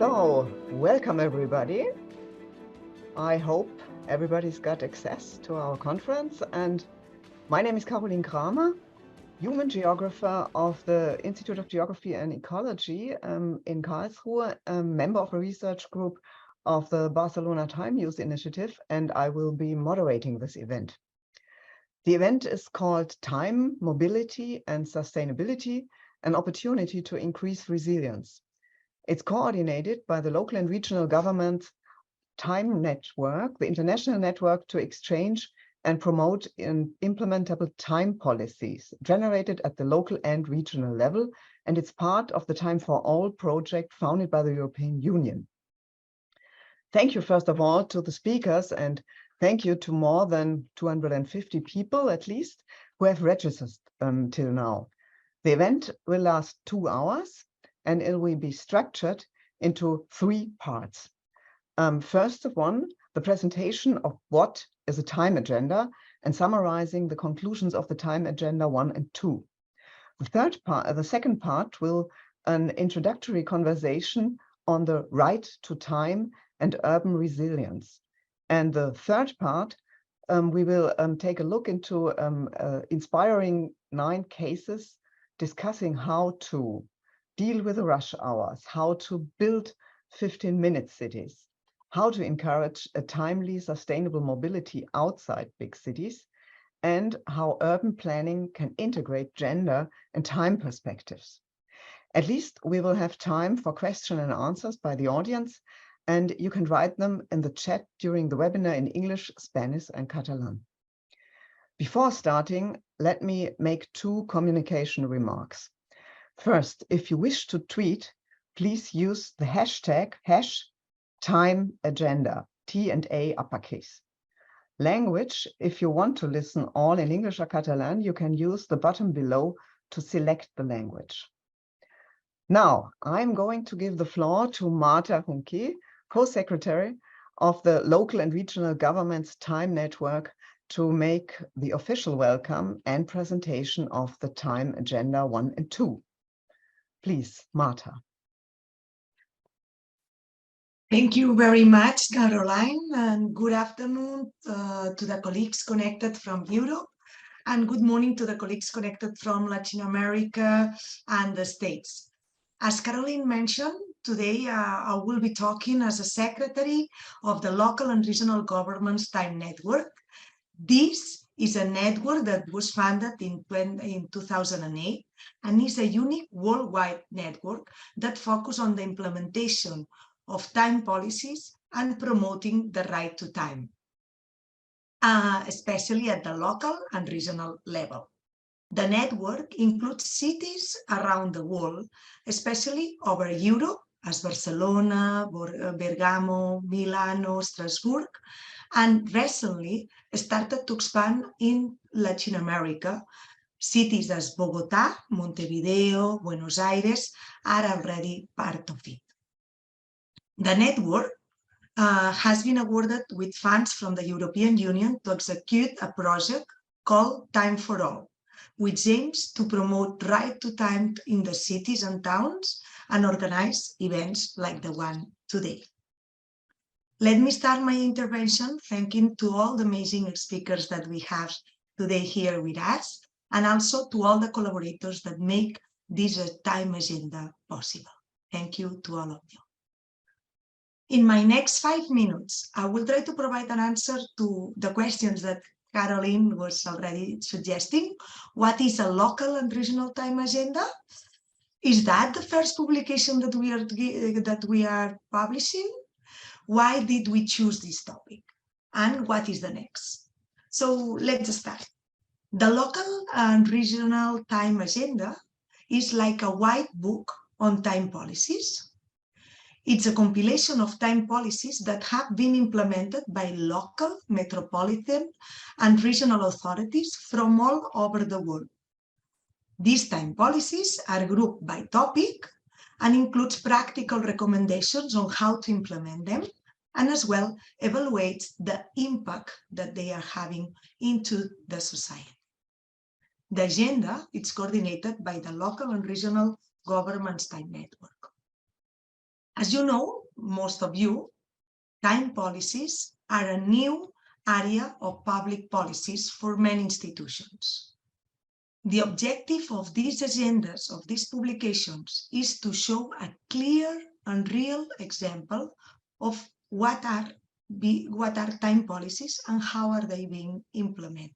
So, welcome everybody. I hope everybody's got access to our conference. And my name is Caroline Kramer, human geographer of the Institute of Geography and Ecology in Karlsruhe, a member of a research group of the Barcelona Time Use Initiative, and I will be moderating this event. The event is called Time, Mobility and Sustainability, an opportunity to increase resilience. It's coordinated by the local and regional government Time Network, the international network to exchange and promote implementable time policies generated at the local and regional level, and it's part of the Time for All project founded by the European Union. Thank you, first of all, to the speakers, and thank you to more than 250 people, at least, who have registered till now. The event will last 2 hours, and it will be structured into 3 parts. First of one, the presentation of what is a time agenda and summarizing the conclusions of the time agenda 1 and 2. The second part will an introductory conversation on the right to time and urban resilience. And the third part, we will take a look into inspiring 9 cases discussing how to deal with the rush hours, how to build 15-minute cities, how to encourage a timely, sustainable mobility outside big cities, and how urban planning can integrate gender and time perspectives. At least we will have time for question and answers by the audience, and you can write them in the chat during the webinar in English, Spanish, and Catalan. Before starting, let me make 2 communication remarks. First, if you wish to tweet, please use the hashtag #TimeAgenda, T and A uppercase. Language, if you want to listen all in English or Catalan, you can use the button below to select the language. Now, I'm going to give the floor to Marta Junqué, co-secretary of the local and regional government's Time Network, to make the official welcome and presentation of the Time Agenda 1 and 2. Please, Marta. Thank you very much, Caroline, and good afternoon to the colleagues connected from Europe, and good morning to the colleagues connected from Latin America and the States. As Caroline mentioned, today I will be talking as a secretary of the local and regional government's Time Network. This is a network that was founded in 2008 and is a unique worldwide network that focuses on the implementation of time policies and promoting the right to time, especially at the local and regional level. The network includes cities around the world, especially over Europe, as Barcelona, Bergamo, Milano, Strasbourg, and recently started to expand in Latin America. Cities as Bogotá, Montevideo, Buenos Aires are already part of it. The network has been awarded with funds from the European Union to execute a project called Time for All, which aims to promote right to time in the cities and towns and organize events like the one today. Let me start my intervention thanking to all the amazing speakers that we have today here with us, and also to all the collaborators that make this time agenda possible. Thank you to all of you. In my next 5 minutes, I will try to provide an answer to the questions that Caroline was already suggesting. What is a local and regional time agenda? Is that the first publication that we are publishing? Why did we choose this topic? And what is the next? So let's start. The local and regional time agenda is like a white book on time policies. It's a compilation of time policies that have been implemented by local, metropolitan, and regional authorities from all over the world. These time policies are grouped by topic and includes practical recommendations on how to implement them, and as well evaluates the impact that they are having into the society. The agenda is coordinated by the local and regional government's time network. As you know, most of you, time policies are a new area of public policies for many institutions. The objective of these agendas, of these publications, is to show a clear and real example of what are time policies and how are they being implemented.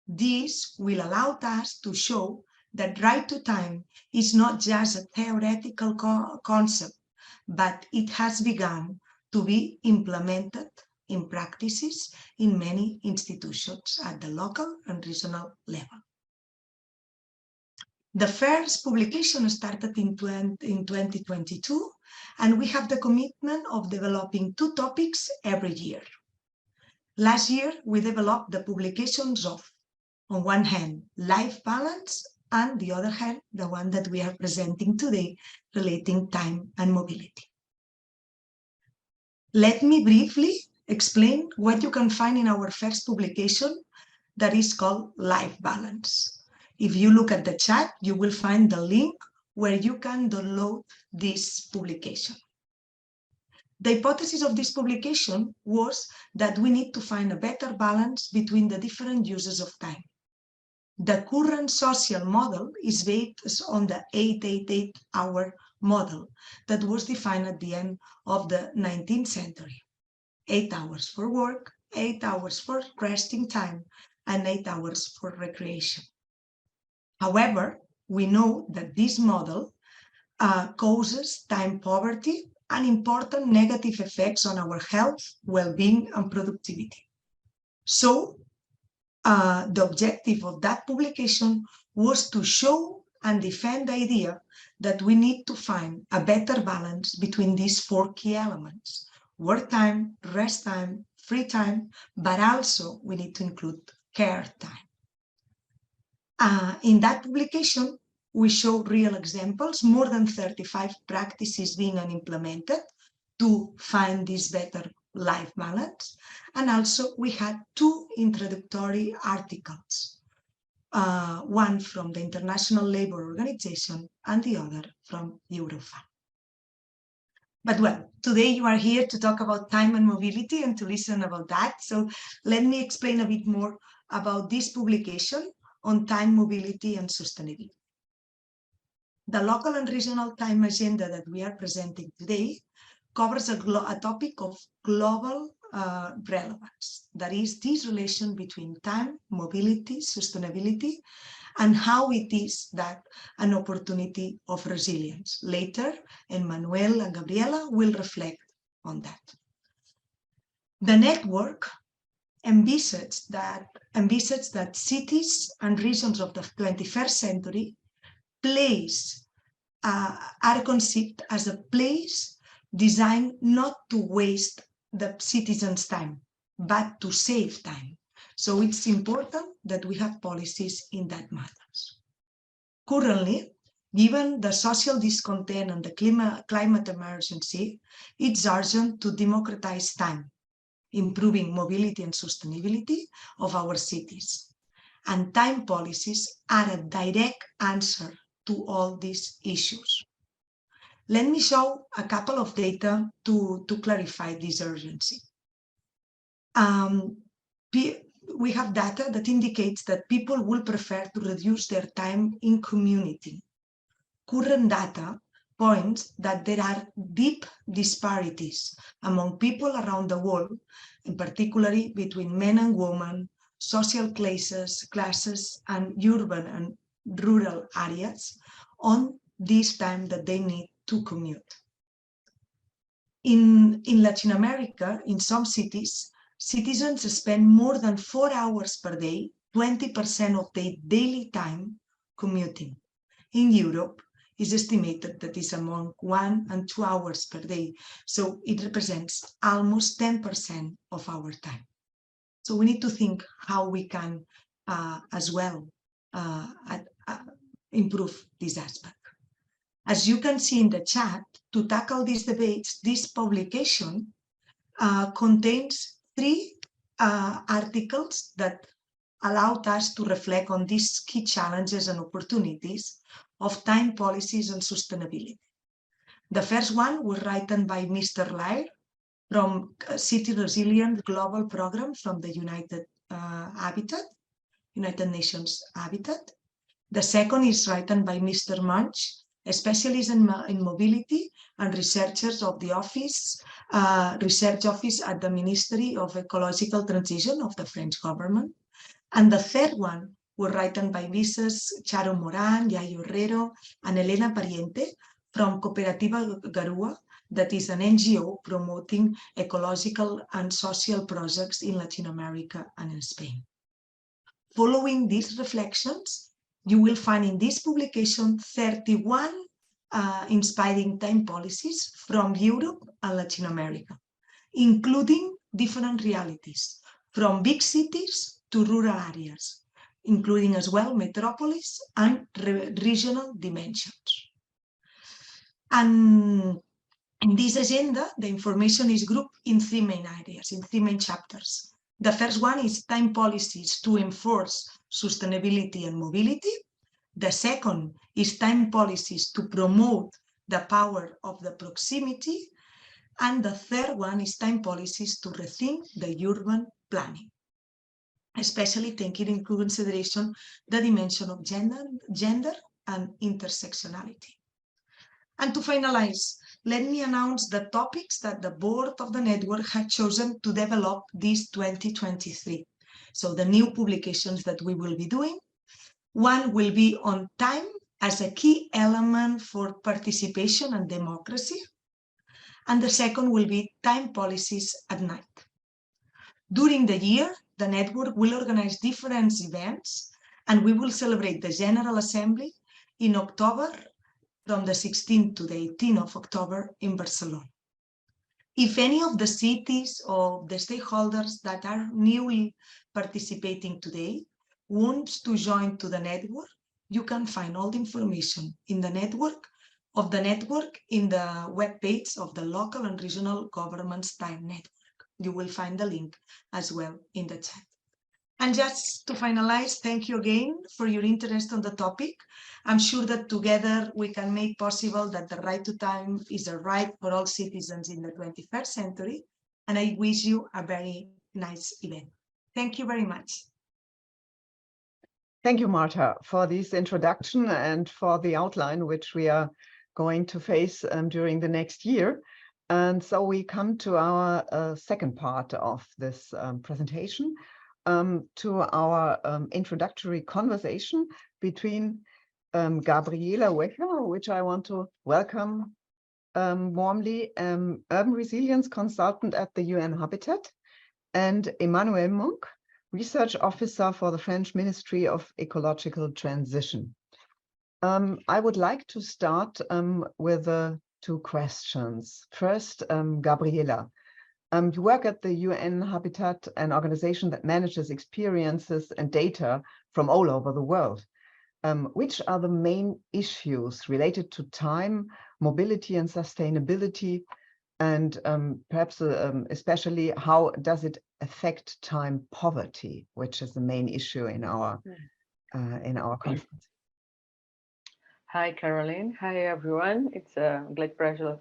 This will allow us to show that right to time is not just a theoretical concept, but it has begun to be implemented in practices in many institutions at the local and regional level. The first publication started in 2022, and we have the commitment of developing 2 topics every year. Last year, we developed the publications of, on one hand, life balance, and the other hand, the one that we are presenting today, relating time and mobility. Let me briefly explain what you can find in our first publication that is called Life Balance. If you look at the chat, you will find the link where you can download this publication. The hypothesis of this publication was that we need to find a better balance between the different uses of time. The current social model is based on the 888-hour model that was defined at the end of the 19th century. 8 hours for work, 8 hours for resting time, and 8 hours for recreation. However, we know that this model causes time poverty and important negative effects on our health, well-being, and productivity. So, the objective of that publication was to show and defend the idea that we need to find a better balance between these 4 key elements: work time, rest time, free time, but also we need to include care time. In that publication, we show real examples, more than 35 practices being implemented to find this better life balance. And also we had 2 introductory articles, one from the International Labour Organization and the other from Eurofund. But well, today you are here to talk about time and mobility and to listen about that. So let me explain a bit more about this publication on time, mobility, and sustainability. The local and regional time agenda that we are presenting today covers a topic of global relevance. That is this relation between time, mobility, sustainability, and how it is that an opportunity of resilience. Later, Emmanuel and Gabriela will reflect on that. The network envisages that cities and regions of the 21st century are conceived as a place designed not to waste the citizens' time, but to save time. So it's important that we have policies in that matters. Currently, given the social discontent and the climate emergency, it's urgent to democratize time, improving mobility and sustainability of our cities. And time policies are a direct answer to all these issues. Let me show a couple of data to clarify this urgency. We have data that indicates that people will prefer to reduce their time in commuting. Current data points that there are deep disparities among people around the world, in particularly between men and women, social classes, and urban and rural areas on this time that they need to commute. In Latin America, in some cities, citizens spend more than 4 hours per day, 20% of their daily time commuting. In Europe, it's estimated that it's among 1 and 2 hours per day. So it represents almost 10% of our time. So we need to think how we can as well improve this aspect. As you can see in the chat, to tackle these debates, this publication contains 3 articles that allowed us to reflect on these key challenges and opportunities of time policies and sustainability. The first one was written by Mr. Lair from City Resilient Global Program from the United Nations Habitat. The second is written by Mr. Munch, a specialist in mobility and researchers of the research office at the Ministry of Ecological Transition of the French government. And the third one was written by Mrs. Charo Moran, Yayo Herrero, and Elena Pariente from Cooperativa Garua, that is an NGO promoting ecological and social projects in Latin America and in Spain. Following these reflections, you will find in this publication 31 inspiring time policies from Europe and Latin America, including different realities, from big cities to rural areas, including as well metropolis and regional dimensions. And in this agenda, the information is grouped in 3 main areas, in 3 main chapters. The first one is time policies to enforce sustainability and mobility. The second is time policies to promote the power of the proximity. And the third one is time policies to rethink the urban planning, especially taking into consideration the dimension of gender and intersectionality. And to finalize, let me announce the topics that the board of the network had chosen to develop this 2023. So the new publications that we will be doing. One will be on time as a key element for participation and democracy. And the second will be time policies at night. During the year, the network will organize different events, and we will celebrate the General Assembly in October, from the 16th to the 18th of October in Barcelona. If any of the cities or the stakeholders that are newly participating today wants to join to the network, you can find all the information in the network in the webpage of the local and regional governments time network. You will find the link as well in the chat. And just to finalize, thank you again for your interest on the topic. I'm sure that together we can make possible that the right to time is a right for all citizens in the 21st century. And I wish you a very nice event. Thank you very much. Thank you, Marta, for this introduction and for the outline which we are going to face during the next year. And so we come to our second part of this presentation, to our introductory conversation between Gabriela Wecher, which I want to welcome warmly, urban resilience consultant at the UN Habitat, and Emmanuel Monk, research officer for the French Ministry of Ecological Transition. I would like to start with 2 questions. First, Gabriela, you work at the UN Habitat, an organization that manages experiences and data from all over the world. Which are the main issues related to time, mobility, and sustainability? And perhaps especially, how does it affect time poverty, which is the main issue in our conference? Hi, Caroline. Hi, everyone. It's a great pleasure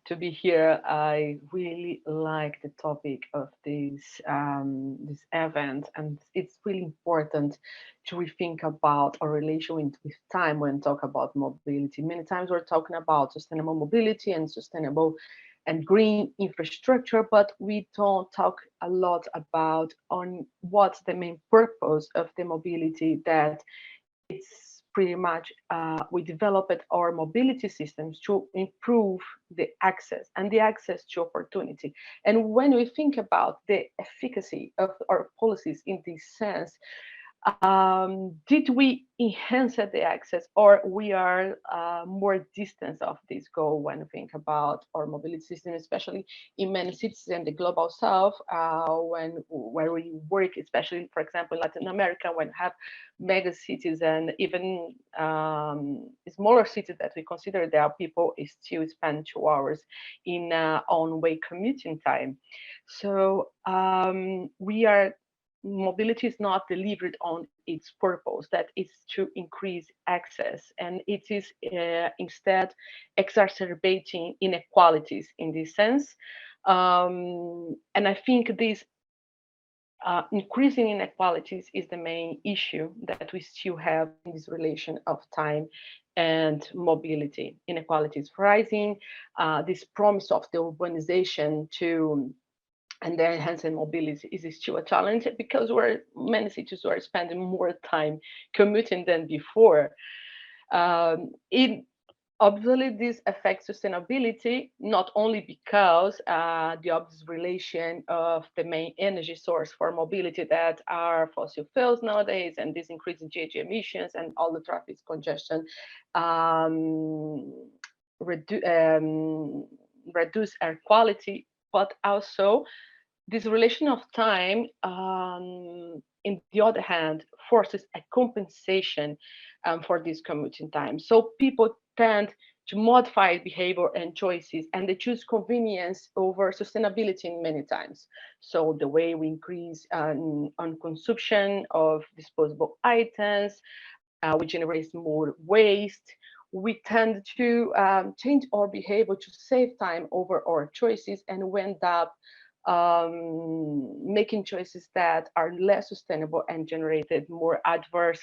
to be here. I really like the topic of this event, and it's really important to rethink about our relation with time when talk about mobility. Many times we're talking about sustainable mobility and sustainable and green infrastructure, but we don't talk a lot about on what's the main purpose of the mobility, that it's pretty much we developed our mobility systems to improve the access to opportunity. And when we think about the efficacy of our policies in this sense, did we enhance the access, or we are more distant of this goal when we think about our mobility system, especially in many cities in the global south, where we work, especially, for example, in Latin America, when we have mega cities and even smaller cities that we consider there, people still spend 2 hours in on-way commuting time. So we are mobility is not delivered on its purpose, that is to increase access, and it is instead exacerbating inequalities in this sense. And I think this increasing inequalities is the main issue that we still have in this relation of time and mobility. Inequalities rising, this promise of the urbanization and the enhancing mobility is still a challenge, because many cities are spending more time commuting than before. Obviously, this affects sustainability, not only because the obvious relation of the main energy source for mobility that are fossil fuels nowadays, and this increasing GHG emissions and all the traffic congestion reduce air quality, but also this relation of time, in the other hand, forces a compensation for this commuting time. So people tend to modify behavior and choices, and they choose convenience over sustainability in many times. So the way we increase on consumption of disposable items, we generate more waste. We tend to change our behavior to save time over our choices, and we end up making choices that are less sustainable and generated more adverse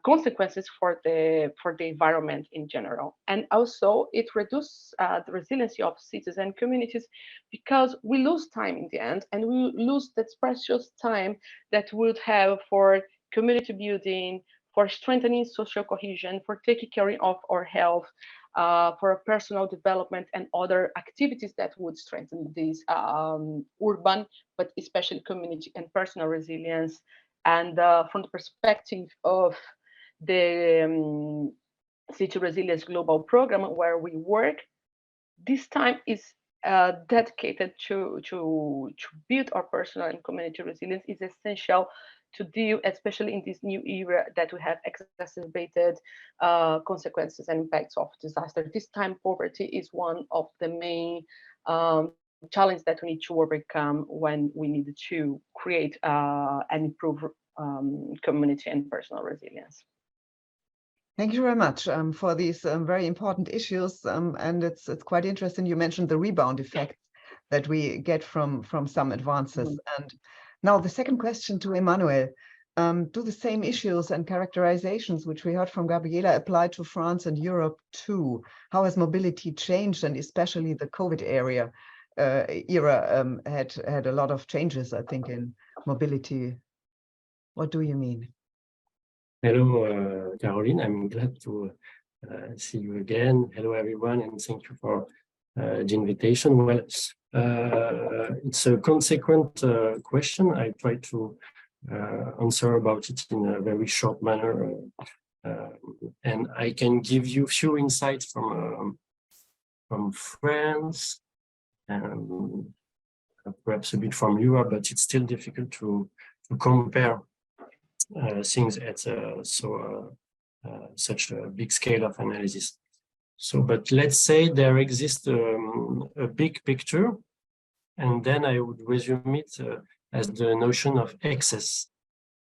consequences for the environment in general. And also it reduces the resiliency of cities and communities, because we lose time in the end, and we lose that precious time that we would have for community building, for strengthening social cohesion, for taking care of our health, for personal development and other activities that would strengthen this urban, but especially community and personal resilience. And from the perspective of the City Resilience Global Program, where we work, this time is dedicated to build our personal and community resilience. Is essential to deal, especially in this new era that we have exacerbated consequences and impacts of disaster. This time poverty is one of the main challenges that we need to overcome when we need to create and improve community and personal resilience. Thank you very much for these very important issues, and it's quite interesting. You mentioned the rebound effect that we get from some advances. And now the second question to Emmanuel: do the same issues and characterizations which we heard from Gabriela apply to France and Europe too? How has mobility changed, and especially the COVID era had a lot of changes, I think, in mobility. What do you mean? Hello, Caroline. I'm glad to see you again. Hello, everyone, and thank you for the invitation. Well, it's a consequent question. I try to answer about it in a very short manner, and I can give you a few insights from France, and perhaps a bit from Europe, but it's still difficult to compare things at such a big scale of analysis. So, but let's say there exists a big picture, and then I would resume it as the notion of excess.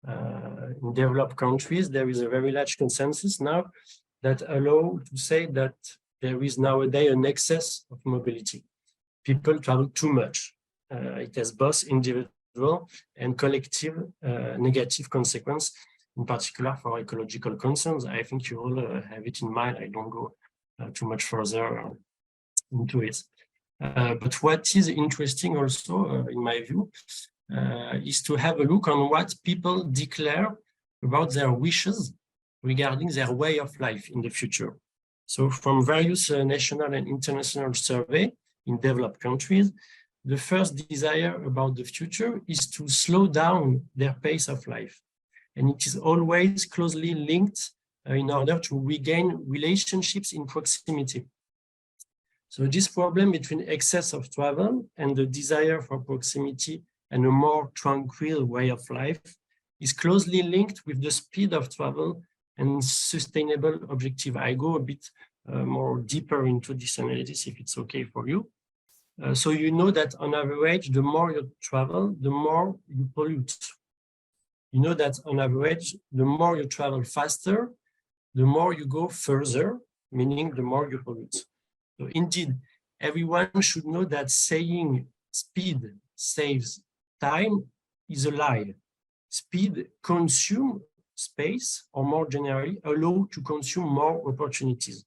In developed countries, there is a very large consensus now that allow to say that there is nowadays an excess of mobility. People travel too much. It has both individual and collective negative consequence, in particular for ecological concerns. I think you all have it in mind. I don't go too much further into it. But what is interesting also, in my view, is to have a look on what people declare about their wishes regarding their way of life in the future. So from various national and international surveys in developed countries, the first desire about the future is to slow down their pace of life. And it is always closely linked in order to regain relationships in proximity. So this problem between excess of travel and the desire for proximity and a more tranquil way of life is closely linked with the speed of travel and sustainable objective. I go a bit more deeper into this analysis if it's okay for you. So you know that on average, the more you travel, the more you pollute. you know that on average, the more you travel faster, the more you go further, meaning the more you pollute. So indeed, everyone should know that saying speed saves time is a lie. Speed consumes space, or more generally, allow to consume more opportunities.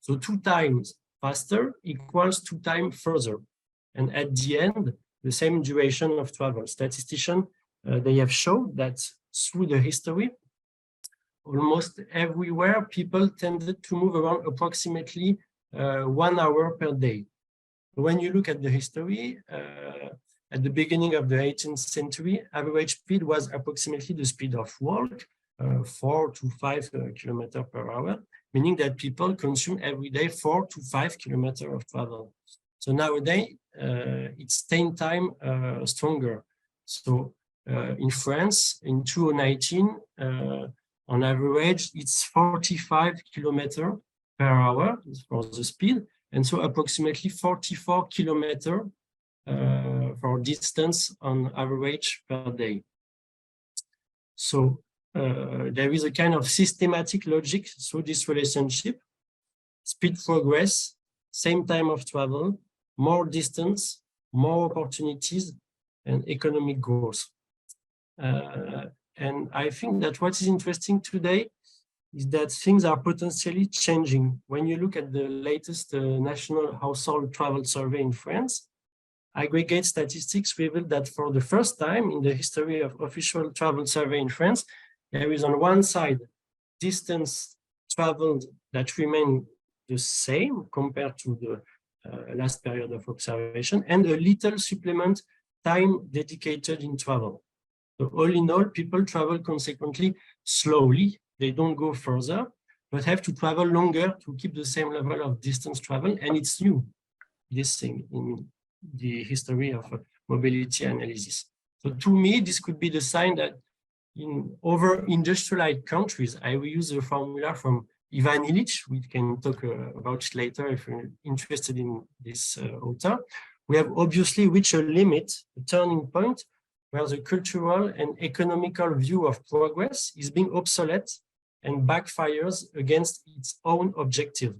So 2 times faster equals 2 times further. And at the end, the same duration of travel. Statisticians, they have shown that through the history, almost everywhere, people tended to move around approximately 1 hour per day. When you look at the history, at the beginning of the 18th century, average speed was approximately the speed of walk, 4 to 5 kilometers per hour, meaning that people consume every day 4 to 5 kilometers of travel. So nowadays, it's 10 times stronger. So in France, in 2019, on average, it's 45 kilometers per hour for the speed, and so approximately 44 kilometers for distance on average per day. So there is a kind of systematic logic through this relationship: speed progress, same time of travel, more distance, more opportunities, and economic growth. And I think that what is interesting today is that things are potentially changing. When you look at the latest National Household Travel Survey in France, aggregate statistics reveal that for the first time in the history of official travel survey in France, there is on one side distance traveled that remain the same compared to the last period of observation, and a little supplement time dedicated in travel. So all in all, people travel consequently slowly. They don't go further, but have to travel longer to keep the same level of distance travel. And it's new, this thing, in the history of mobility analysis. So to me, this could be the sign that in over-industrialized countries, I will use the formula from Ivan Illich. We can talk about it later if you're interested in this author. We have obviously reached a limit, a turning point, where the cultural and economical view of progress is being obsolete and backfires against its own objective.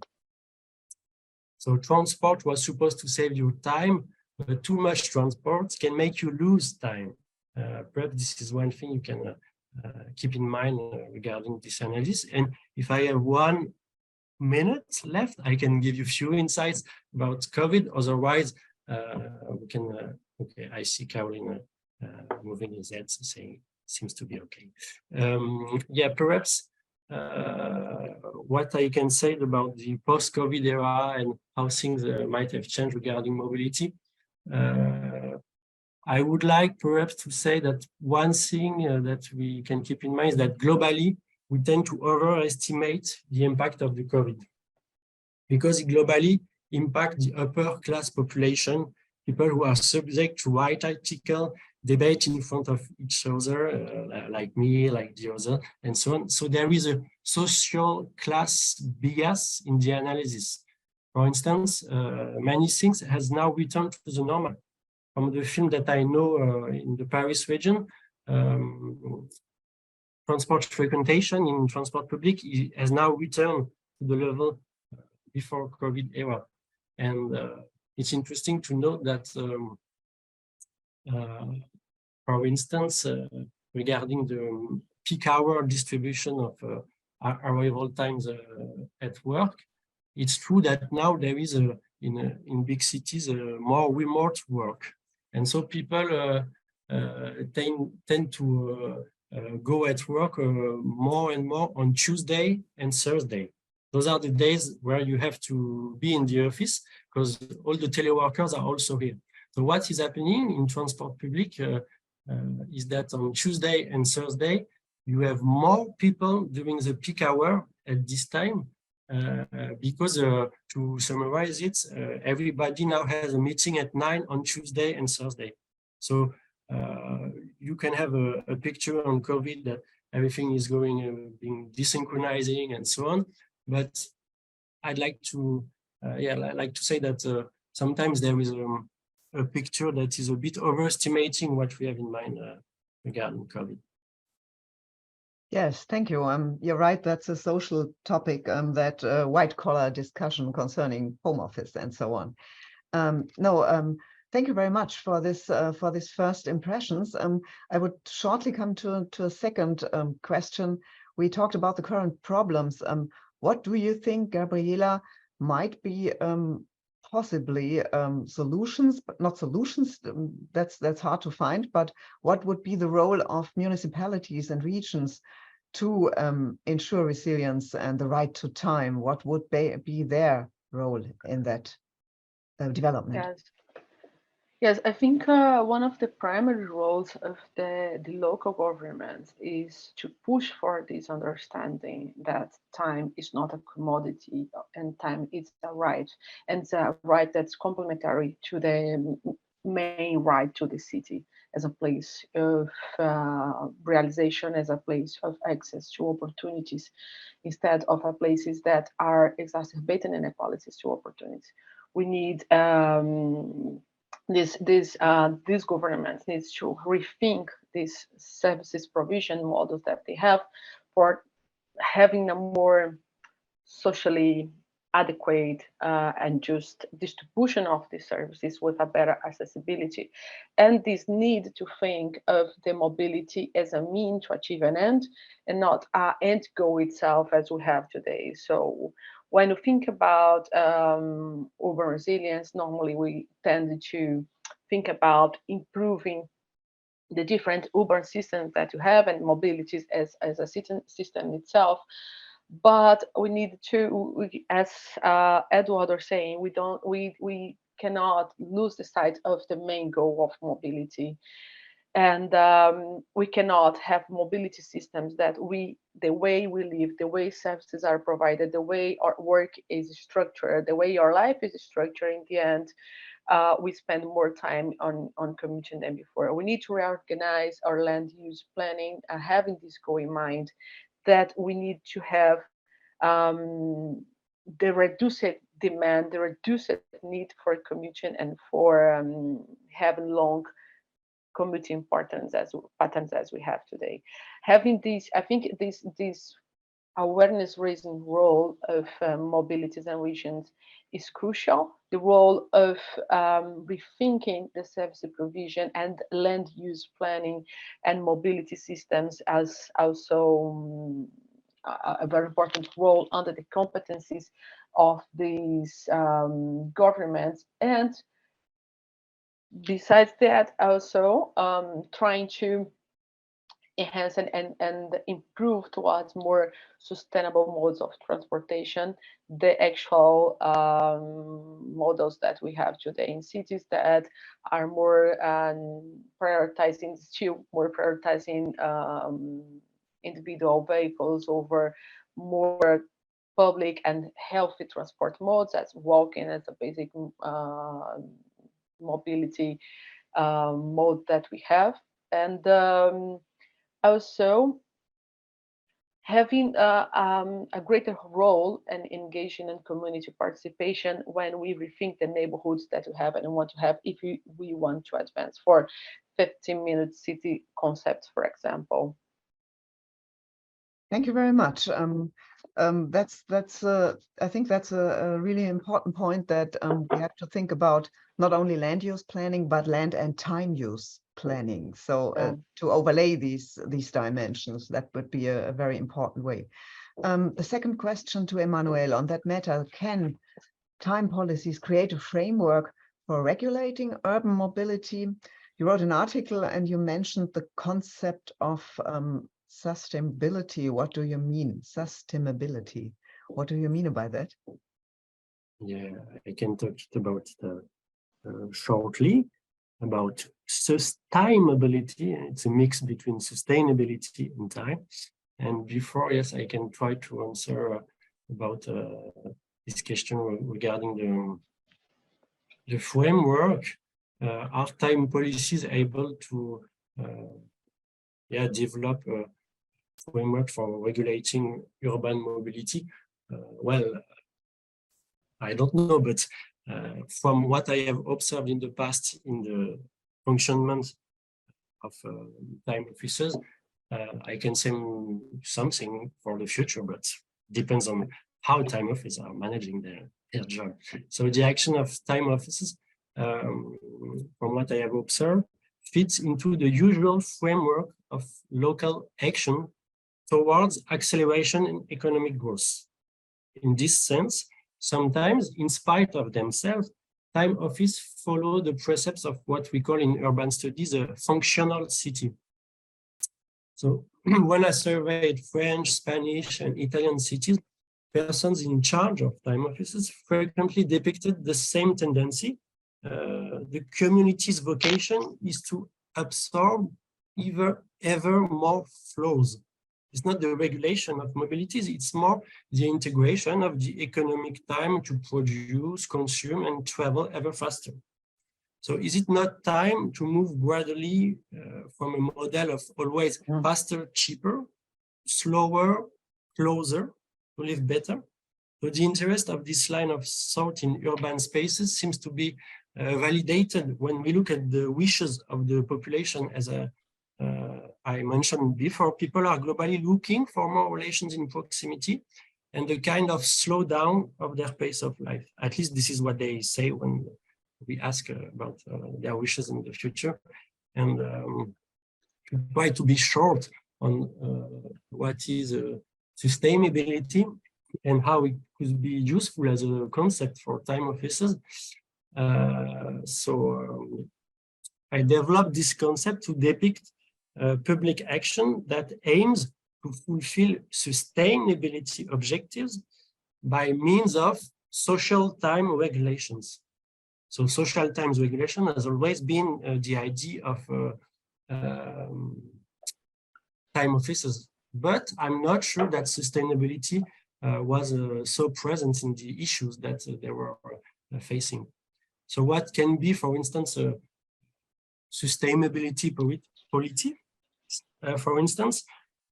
So transport was supposed to save you time, but too much transport can make you lose time. Perhaps this is one thing you can keep in mind regarding this analysis. And if I have 1 minute left, I can give you a few insights about COVID. Otherwise, we can, okay, I see Caroline moving his head, saying seems to be okay. Yeah, perhaps what I can say about the post-COVID era and how things might have changed regarding mobility. I would like perhaps to say that one thing that we can keep in mind is that globally, we tend to overestimate the impact of the COVID, because it globally impacts the upper class population, people who are subject to write article, debate in front of each other, like me, like the other, and so on. So there is a social class bias in the analysis. For instance, many things has now returned to the normal. From the film that I know in the Paris region, transport frequentation in transport public has now returned to the level before COVID era. And it's interesting to note that, for instance, regarding the peak hour distribution of arrival times at work, it's true that now there is in big cities more remote work. And so people tend to go at work more and more on Tuesday and Thursday. Those are the days where you have to be in the office because all the teleworkers are also here. So what is happening in transport public is that on Tuesday and Thursday, you have more people during the peak hour at this time because to summarize it, everybody now has a meeting at 9 on Tuesday and Thursday. So you can have a picture on COVID that everything is going, being desynchronizing and so on. But I'd like to, I'd like to say that sometimes there is a picture that is a bit overestimating what we have in mind regarding COVID. Yes, thank you. You're right. That's a social topic, that white-collar discussion concerning home office and so on. Thank you very much for this first impressions. I would shortly come to a second question. We talked about the current problems. What do you think, Gabriela, might be possibly solutions, but not solutions? That's hard to find. But what would be the role of municipalities and regions to ensure resilience and the right to time? What would be their role in that development? Yes. Yes, I think one of the primary roles of the local governments is to push for this understanding that time is not a commodity and time is a right, and it's a right that's complementary to the main right to the city as a place of realization, as a place of access to opportunities, instead of a places that are exacerbating inequalities to opportunities. We need these governments needs to rethink these services provision models that they have for having a more socially adequate and just distribution of these services with a better accessibility, and this need to think of the mobility as a mean to achieve an end and not an end goal itself as we have today. So when you think about urban resilience, normally we tend to think about improving the different urban systems that you have and mobilities as a system itself. But we need to, as Edward was saying, we cannot lose the sight of the main goal of mobility, and we cannot have mobility systems that the way we live, the way services are provided, the way our work is structured, the way our life is structured. In the end, we spend more time on commuting than before. We need to reorganize our land use planning, having this goal in mind, that we need to have the reduced demand, the reduced need for commuting and for having long commuting patterns as we have today. Having this, I think this awareness raising role of mobilities and regions is crucial. The role of rethinking the service provision and land use planning and mobility systems as also a very important role under the competencies of these governments. And besides that, also trying to enhance and improve towards more sustainable modes of transportation, the actual models that we have today in cities that are more prioritizing individual vehicles over more public and healthy transport modes, as walking as a basic mobility mode that we have. And also having a greater role and engaging in community participation when we rethink the neighborhoods that we have and want to have, if we want to advance for 15-minute city concepts, for example. Thank you very much. I think that's a really important point, that we have to think about not only land use planning, but land and time use planning. So to overlay these dimensions, that would be a very important way. The second question to Emmanuel on that matter: can time policies create a framework for regulating urban mobility? You wrote an article and you mentioned the concept of sustainability. What do you mean, sustainability? What do you mean by that? Yeah, I can talk about shortly about sustainability. It's a mix between sustainability and time. And before, yes, I can try to answer about this question regarding the framework. Are time policies able to develop a framework for regulating urban mobility? Well, I don't know, but from what I have observed in the past in the functionment of time officers, I can say something for the future, but depends on how time offices are managing their job. So the action of time offices, from what I have observed, fits into the usual framework of local action towards acceleration in economic growth. In this sense, sometimes, in spite of themselves, time office follow the precepts of what we call in urban studies a functional city. So when I surveyed French, Spanish, and Italian cities, persons in charge of time offices frequently depicted the same tendency. The community's vocation is to absorb ever more flows. It's not the regulation of mobilities, it's more the integration of the economic time to produce, consume, and travel ever faster. So is it not time to move gradually from a model of always faster, cheaper, slower, closer, to live better? So the interest of this line of thought in urban spaces seems to be validated when we look at the wishes of the population. As I mentioned before, people are globally looking for more relations in proximity and the kind of slowdown of their pace of life. At least this is what they say when we ask about their wishes in the future. And to try to be short on what is sustainability and how it could be useful as a concept for time offices. I developed this concept to depict public action that aims to fulfill sustainability objectives by means of social time regulations. So social time regulation has always been the idea of time offices, but I'm not sure that sustainability was so present in the issues that they were facing. So what can be, for instance, sustainability policy? For instance,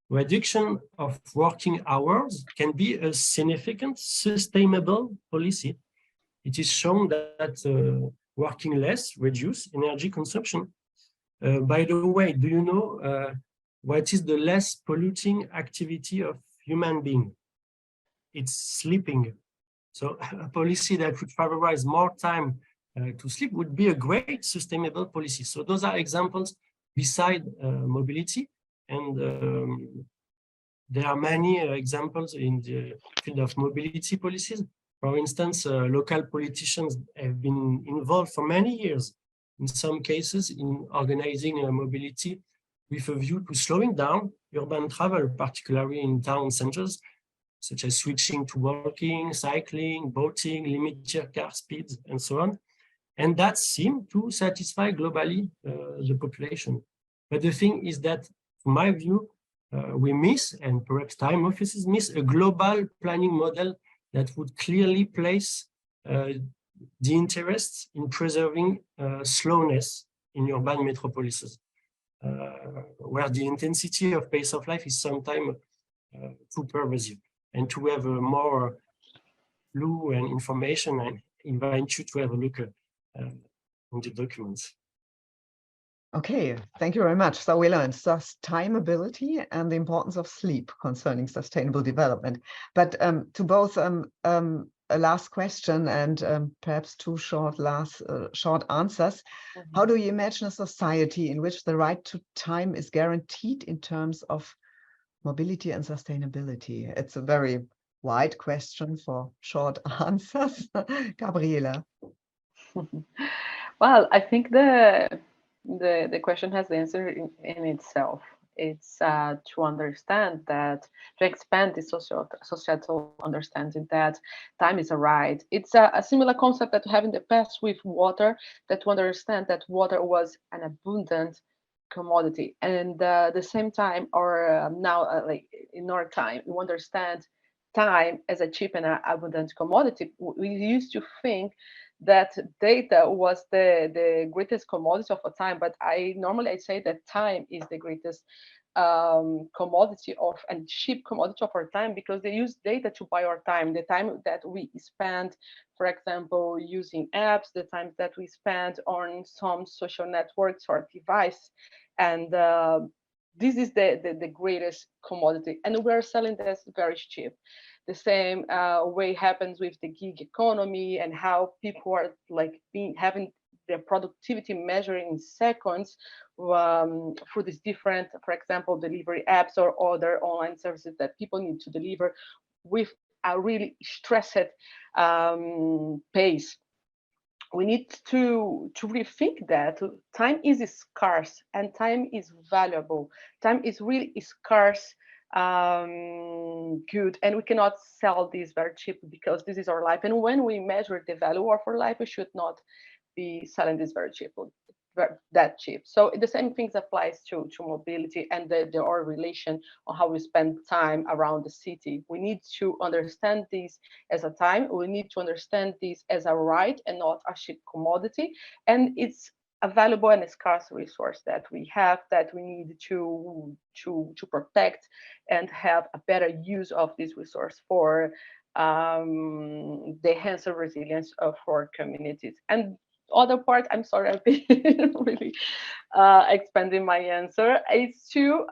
reduction of working hours can be a significant sustainable policy. It is shown that working less reduces energy consumption. By the way, do you know what is the less polluting activity of human being? It's sleeping. So a policy that would favorize more time to sleep would be a great sustainable policy. So those are examples beside mobility. And there are many examples in the field of mobility policies. For instance, local politicians have been involved for many years, in some cases, in organizing mobility with a view to slowing down urban travel, particularly in town centers, such as switching to walking, cycling, boating, limit your car speeds, and so on. And that seemed to satisfy globally the population. But the thing is that, from my view, we miss, and perhaps time offices miss, a global planning model that would clearly place the interests in preserving slowness in urban metropolises, where the intensity of pace of life is sometimes too pervasive. And to have a more clue and information, I invite you to have a look on the documents. Okay, thank you very much. So we learned timeability and the importance of sleep concerning sustainable development. But to both a last question and perhaps two short answers. How do you imagine a society in which the right to time is guaranteed in terms of mobility and sustainability? It's a very wide question for short answers. Gabriela. Well, I think the question has the answer in itself. It's to understand that, to expand the societal understanding that time is a right. It's a similar concept that we have in the past with water, that to understand that water was an abundant commodity. And the same time, or now, like in our time, we understand time as a cheap and abundant commodity. We used to think that data was the greatest commodity of our time, but I say that time is the greatest commodity of and cheap commodity of our time, because they use data to buy our time, the time that we spend, for example, using apps, the time that we spend on some social networks or device, and this is the greatest commodity, and we're selling this very cheap. The same way happens with the gig economy and how people are like having their productivity measured in seconds through these different, for example, delivery apps or other online services that people need to deliver with a really stressed pace. We need to rethink that time is scarce and time is valuable. Time is really scarce good, and we cannot sell this very cheap because this is our life. And when we measure the value of our life, we should not be selling this very cheap, that cheap. So the same things applies to mobility and our relation on how we spend time around the city. We need to understand this as a time. We need to understand this as a right and not a cheap commodity. And it's a valuable and a scarce resource that we have, that we need to protect and have a better use of this resource for the enhanced resilience of our communities. And other part, I'm sorry, I've been really expanding my answer, is to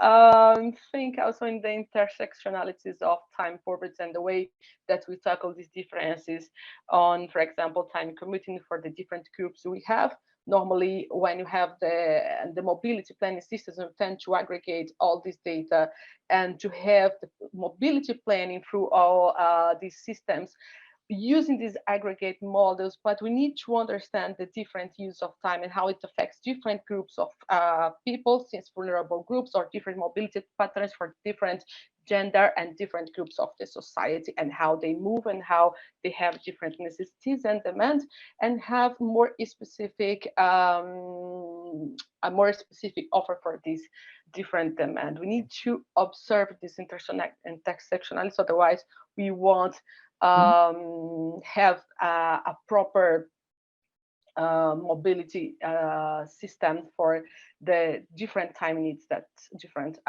think also in the intersectionalities of time poverty and the way that we tackle these differences on, for example, time commuting for the different groups we have. Normally, when you have the mobility planning systems, you tend to aggregate all this data and to have the mobility planning through all these systems using these aggregate models, but we need to understand the different use of time and how it affects different groups of people, since vulnerable groups, or different mobility patterns for different gender and different groups of the society, and how they move and how they have different necessities and demands, and have more specific a more specific offer for this different demand. We need to observe this intersectionality, otherwise we won't have a proper mobility system for the different time needs that different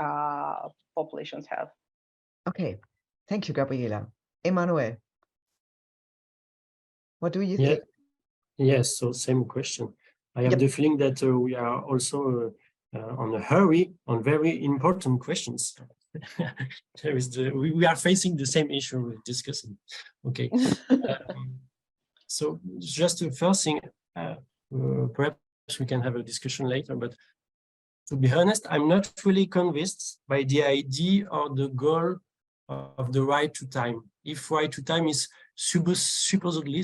populations have. Okay, thank you, Gabriela. Emmanuel, what do you think? Yes, so same question. I have the feeling that we are also on a hurry on very important questions. We are facing the same issue we're discussing. Okay. So just the first thing, perhaps we can have a discussion later, but to be honest, I'm not really convinced by the idea or the goal of the right to time. If right to time is supposedly,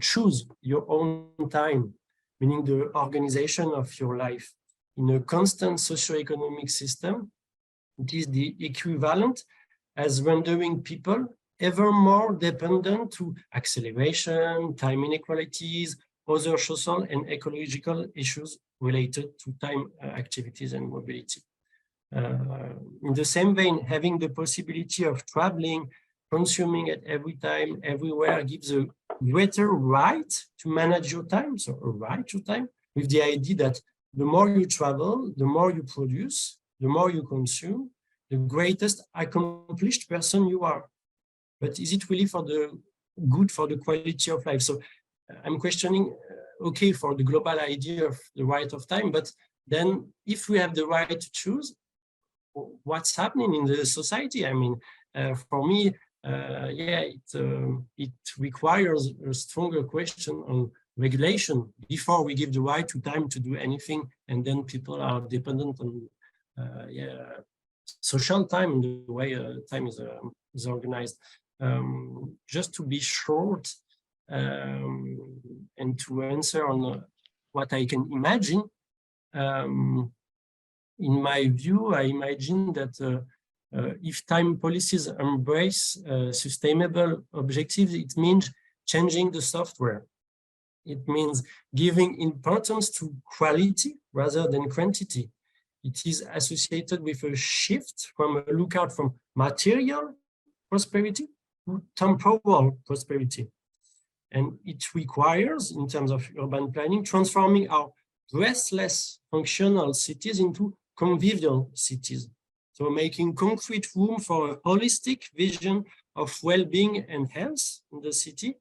choose your own time, meaning the organization of your life in a constant socioeconomic system, it is the equivalent as rendering people ever more dependent to acceleration, time inequalities, other social and ecological issues related to time activities and mobility. In the same vein, having the possibility of traveling, consuming at every time, everywhere, gives a greater right to manage your time, so a right to time, with the idea that the more you travel, the more you produce, the more you consume, the greatest accomplished person you are. But is it really for the good, for the quality of life? So I'm questioning, okay, for the global idea of the right of time, but then if we have the right to choose, what's happening in the society? I mean, for me, it requires a stronger question on regulation before we give the right to time to do anything, and then people are dependent on social time and the way time is organized. Just to be short and to answer on what I can imagine, in my view, I imagine that if time policies embrace sustainable objectives, it means changing the software. It means giving importance to quality rather than quantity. It is associated with a shift from a lookout from material prosperity to temporal prosperity. And it requires, in terms of urban planning, transforming our restless functional cities into convivial cities. So making concrete room for a holistic vision of well-being and health in the city.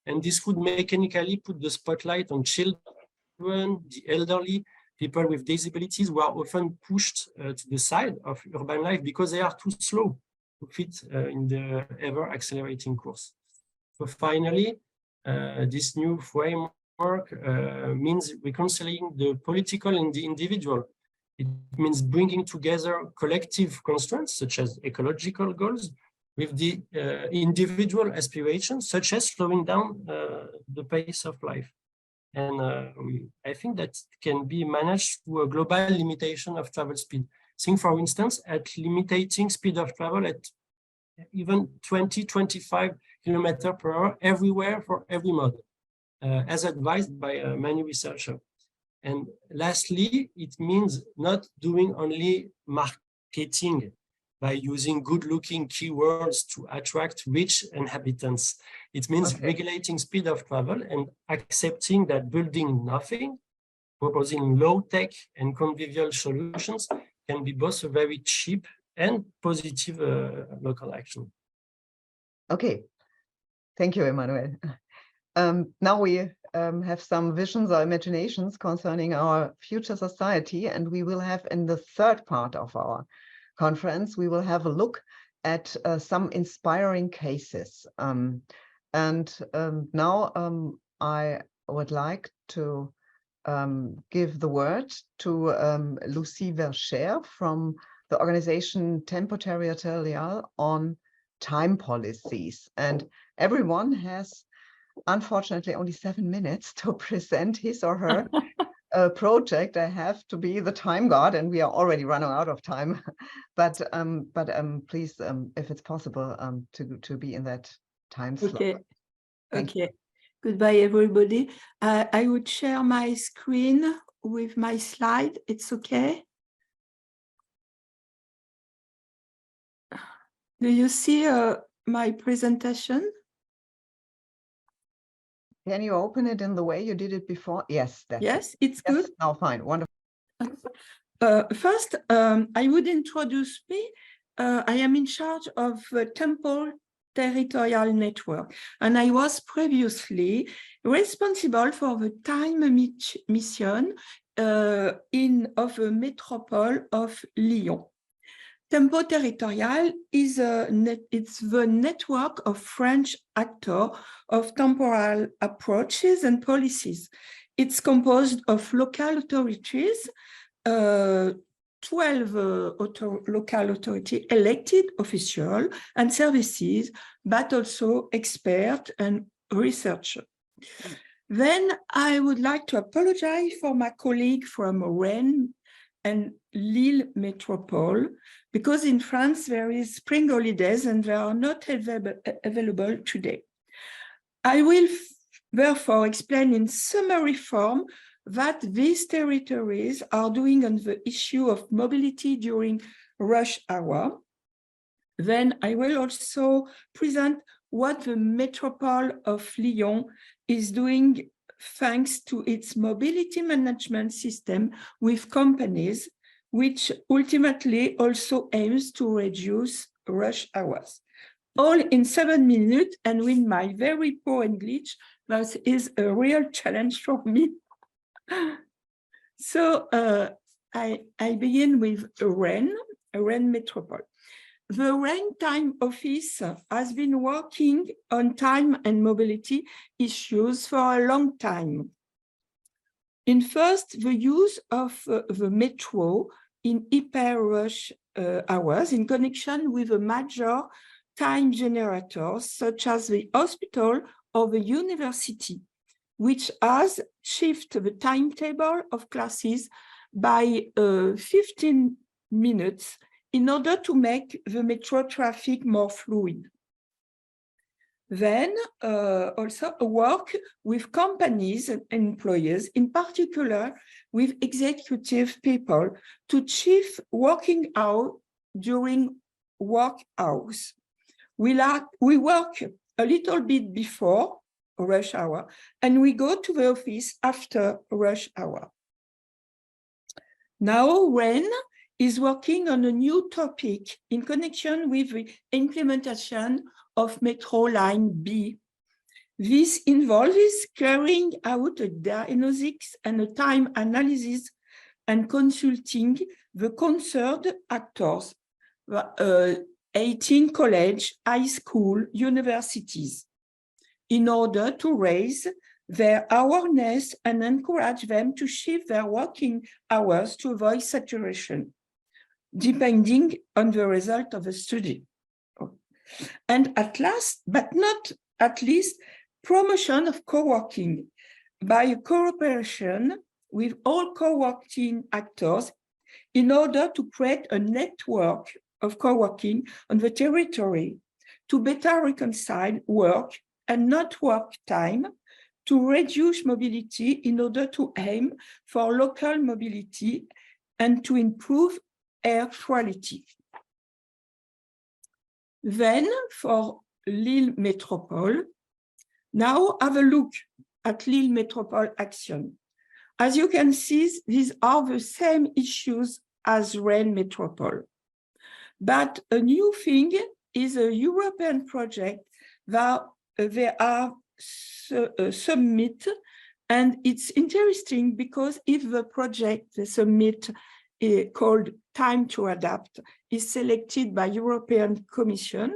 And this would mechanically put the spotlight on children, the elderly, people with disabilities who are often pushed to the side of urban life because they are too slow to fit in the ever accelerating course. So finally, this new framework means reconciling the political and the individual. It means bringing together collective constraints, such as ecological goals, with the individual aspirations, such as slowing down the pace of life. And I think that can be managed through a global limitation of travel speed. Think, for instance, at limiting speed of travel at even 20-25 kilometers per hour everywhere for every mode, as advised by many researchers. And lastly, it means not doing only marketing by using good-looking keywords to attract rich inhabitants. It means regulating speed of travel and accepting that building nothing, proposing low-tech and convivial solutions can be both a very cheap and positive local action. Okay, thank you, Emmanuel. Now we have some visions or imaginations concerning our future society, and we will have in the third part of our conference, we will have a look at some inspiring cases. Now I would like to give the word to Lucie Verchères from the organization Tempo Territorial on time policies. And everyone has, unfortunately, only 7 minutes to present his or her project. I have to be the time god, and we are already running out of time. But please, if it's possible, to be in that time slot. Okay. Thank you. Goodbye, everybody. I would share my screen with my slide. It's okay. Do you see my presentation? Can you open it in the way you did it before? Yes, that's yes, it's yes, good. now fine, wonderful. First, I would introduce me. I am in charge of Tempo Territorial Network, and I was previously responsible for the time mission of a metropole of Lyon. Tempo Territorial is it's the network of French actors of temporal approaches and policies. It's composed of local authorities, 12 local authority elected officials and services, but also experts and researchers. Then I would like to apologize for my colleague from Rennes and Lille Metropole, because in France there is spring holidays and they are not available today. I will therefore explain in summary form what these territories are doing on the issue of mobility during rush hour. Then I will also present what the Metropole of Lyon is doing thanks to its mobility management system with companies, which ultimately also aims to reduce rush hours. All in 7 minutes, and with my very poor English, that is a real challenge for me. So I begin with Rennes Metropole. The Rennes Time Office has been working on time and mobility issues for a long time. In first, the use of the metro in hyper-rush hours in connection with a major time generators, such as the hospital or the university, which has shifted the timetable of classes by 15 minutes in order to make the metro traffic more fluid. Then also work with companies and employers, in particular with executive people, to achieve working out during work hours. We work a little bit before rush hour, and we go to the office after rush hour. Now Rennes is working on a new topic in connection with the implementation of Metro Line B. This involves carrying out a diagnosis and a time analysis and consulting the concerned actors, 18 college, high school, universities, in order to raise their awareness and encourage them to shift their working hours to avoid saturation, depending on the result of the study. And at last, but not at least, promotion of co-working by a cooperation with all co-working actors in order to create a network of co-working on the territory to better reconcile work and not work time, to reduce mobility in order to aim for local mobility and to improve air quality. Then for Lille Métropole, now have a look at Lille Métropole action. As you can see, these are the same issues as Rennes Métropole. But a new thing is a European project that they are submit, and it's interesting because if the project they submit called Time to Adapt is selected by European Commission,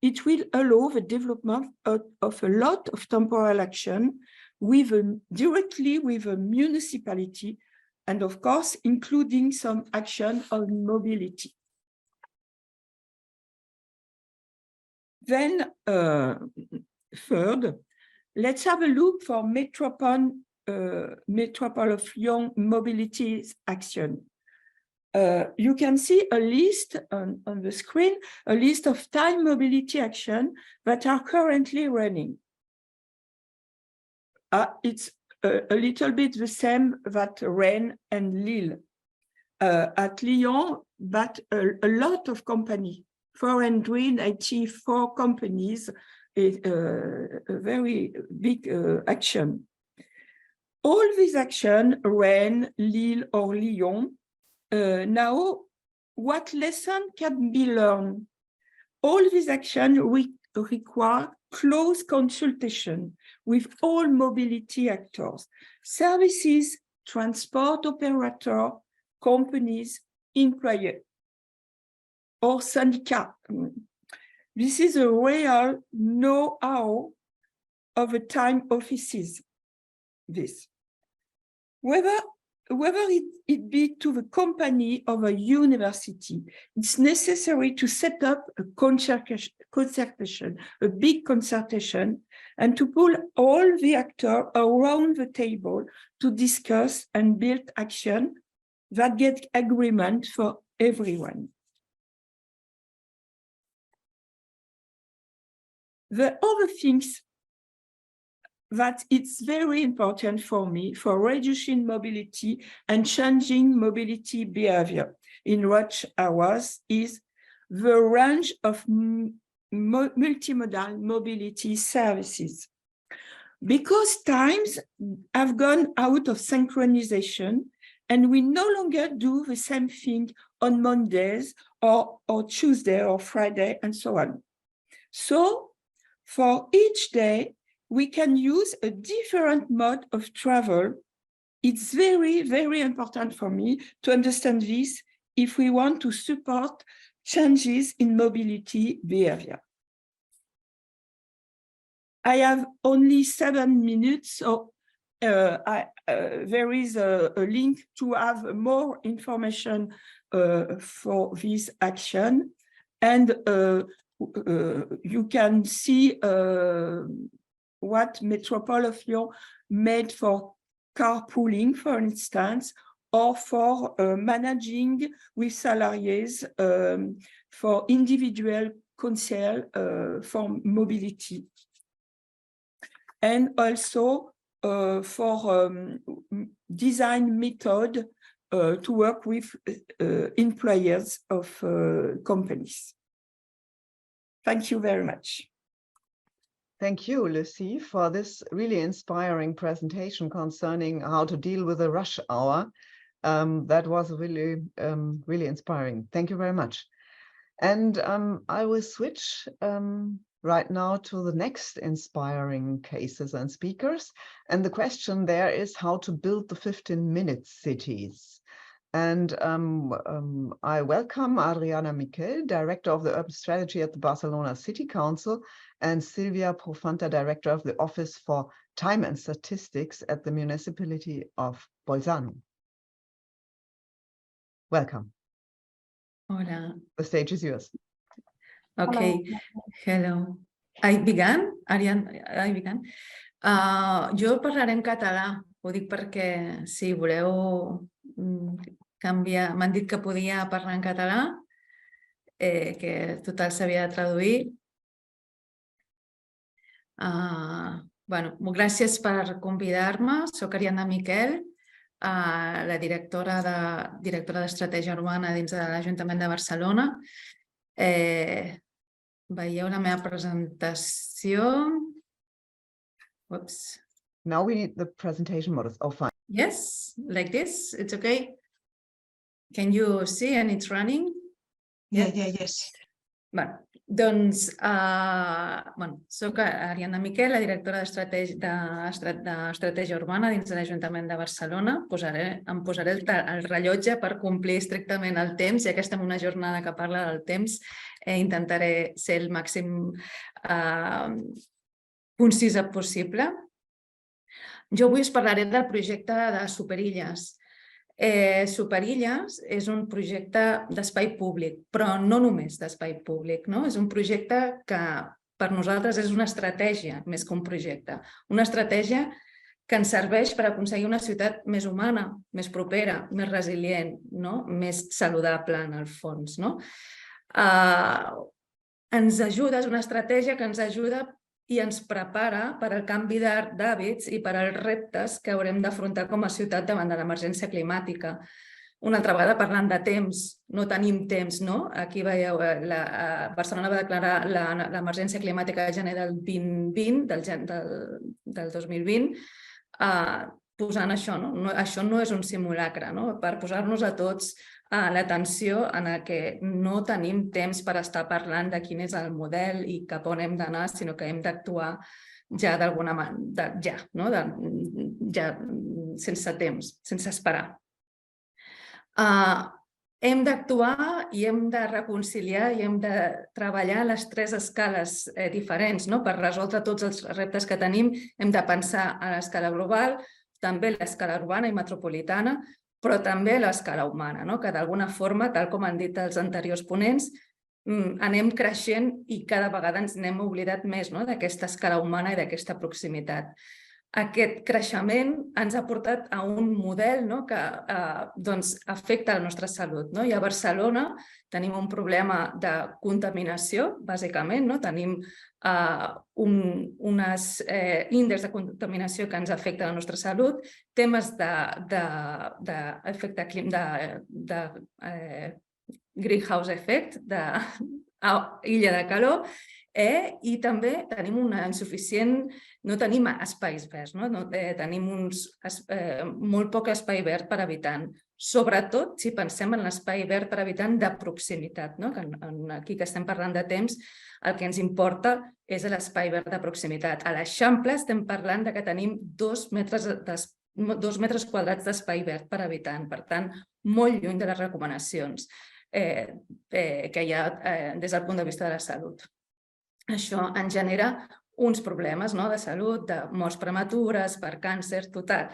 it will allow the development of a lot of temporal action directly with a municipality, and of course, including some action on mobility. Then, third, let's have a look for Métropole of Lyon mobility action. You can see a list on the screen, a list of time mobility action that are currently running. It's a little bit the same that Rennes and Lille. At Lyon, but a lot of companies, 484 companies, a very big action. All these actions, Rennes, Lille or Lyon, now what lesson can be learned? All these actions require close consultation with all mobility actors, services, transport operator, companies, employers, or syndicats. This is a real know-how of the time offices. This, whether it be to the company or a university, it's necessary to set up a concertation, a big consultation, and to pull all the actors around the table to discuss and build action that get agreement for everyone. The other things that it's very important for me for reducing mobility and changing mobility behavior in rush hours is the range of multimodal mobility services. Because times have gone out of synchronization and we no longer do the same thing on Mondays or Tuesday or Friday and so on. So for each day, we can use a different mode of travel. It's very, very important for me to understand this if we want to support changes in mobility behavior. I have only 7 minutes, so there is a link to have more information for this action. And you can see what Métropole of Lyon made for carpooling, for instance, or for managing with salariés for individual counsel for mobility. And also for design method to work with employers of companies. Thank you very much. Thank you, Lucie, for this really inspiring presentation concerning how to deal with the rush hour. That was really, really inspiring. Thank you very much. And I will switch right now to the next inspiring cases and speakers. And the question there is how to build the 15-minute cities. And I welcome Adriana Miquel, Director of the Urban Strategy at the Barcelona City Council, and Silvia Profanta, Director of the Office for Time and Statistics at the Municipality of Bolzano. Welcome. Hola. The stage is yours. Okay. Hello. I began? Ariane, I began. Jo parlaré en català. Ho dic perquè si voleu canviar... M'han dit que podia parlar en català, que total s'havia de traduir. Bueno, gràcies per convidar-me. Soc Ariana Miquel, la directora d'Estratègia Urbana dins de l'Ajuntament de Barcelona. Veieu la meva presentació. Oops. Now we need the presentation models. Oh, fine. Yes, like this. It's okay. Can you see and it's running? Yes. Bé, doncs, soc Ariana Miquel, la directora d'Estratègia Urbana dins de l'Ajuntament de Barcelona. Em posaré el rellotge per complir estrictament el temps, ja que estem en una jornada que parla del temps, intentaré ser el màxim concisa possible. Jo avui us parlaré del projecte de Superilles. Superilles és un projecte d'espai públic, però no només d'espai públic, no? És un projecte que per nosaltres és una estratègia més que un projecte. Una estratègia que ens serveix per aconseguir una ciutat més humana, més propera, més resilient, no? Més saludable en el fons, no? Ens ajuda, és una estratègia que ens ajuda i ens prepara per al canvi d'hàbits i per als reptes que haurem d'afrontar com a ciutat davant de l'emergència climàtica. Una altra vegada parlant de temps, no tenim temps, no? Aquí veieu, Barcelona va declarar l'emergència climàtica al gener del 2020, del 2020, posant això, no? Això no és un simulacre, no? Per posar-nos a tots l'atenció en que no tenim temps per estar parlant de quin és el model i cap on hem d'anar, sinó que hem d'actuar ja d'alguna manera, ja sense temps, sense esperar. Hem d'actuar i hem de reconciliar i hem de treballar les tres escales diferents per resoldre tots els reptes que tenim. Hem de pensar a l'escala global, també a l'escala urbana i metropolitana, però també a l'escala humana, que d'alguna forma, tal com han dit els anteriors ponents, anem creixent i cada vegada ens n'hem oblidat més d'aquesta escala humana i d'aquesta proximitat. Aquest creixement ens ha portat a un model que afecta la nostra salut. I a Barcelona tenim un problema de contaminació, bàsicament. Tenim uns índexs de contaminació que ens afecten la nostra salut, temes d'efecte de greenhouse effect, d'illa de calor, i també tenim una insuficient, no tenim espais verds, tenim molt poc espai verd per habitant, sobretot si pensem en l'espai verd per habitant de proximitat. Aquí que estem parlant de temps, el que ens importa és l'espai verd de proximitat. A l'Eixample estem parlant que tenim 2 metres quadrats d'espai verd per habitant, per tant, molt lluny de les recomanacions que hi ha des del punt de vista de la salut. Això ens genera uns problemes de salut, de morts prematures, per càncer, total.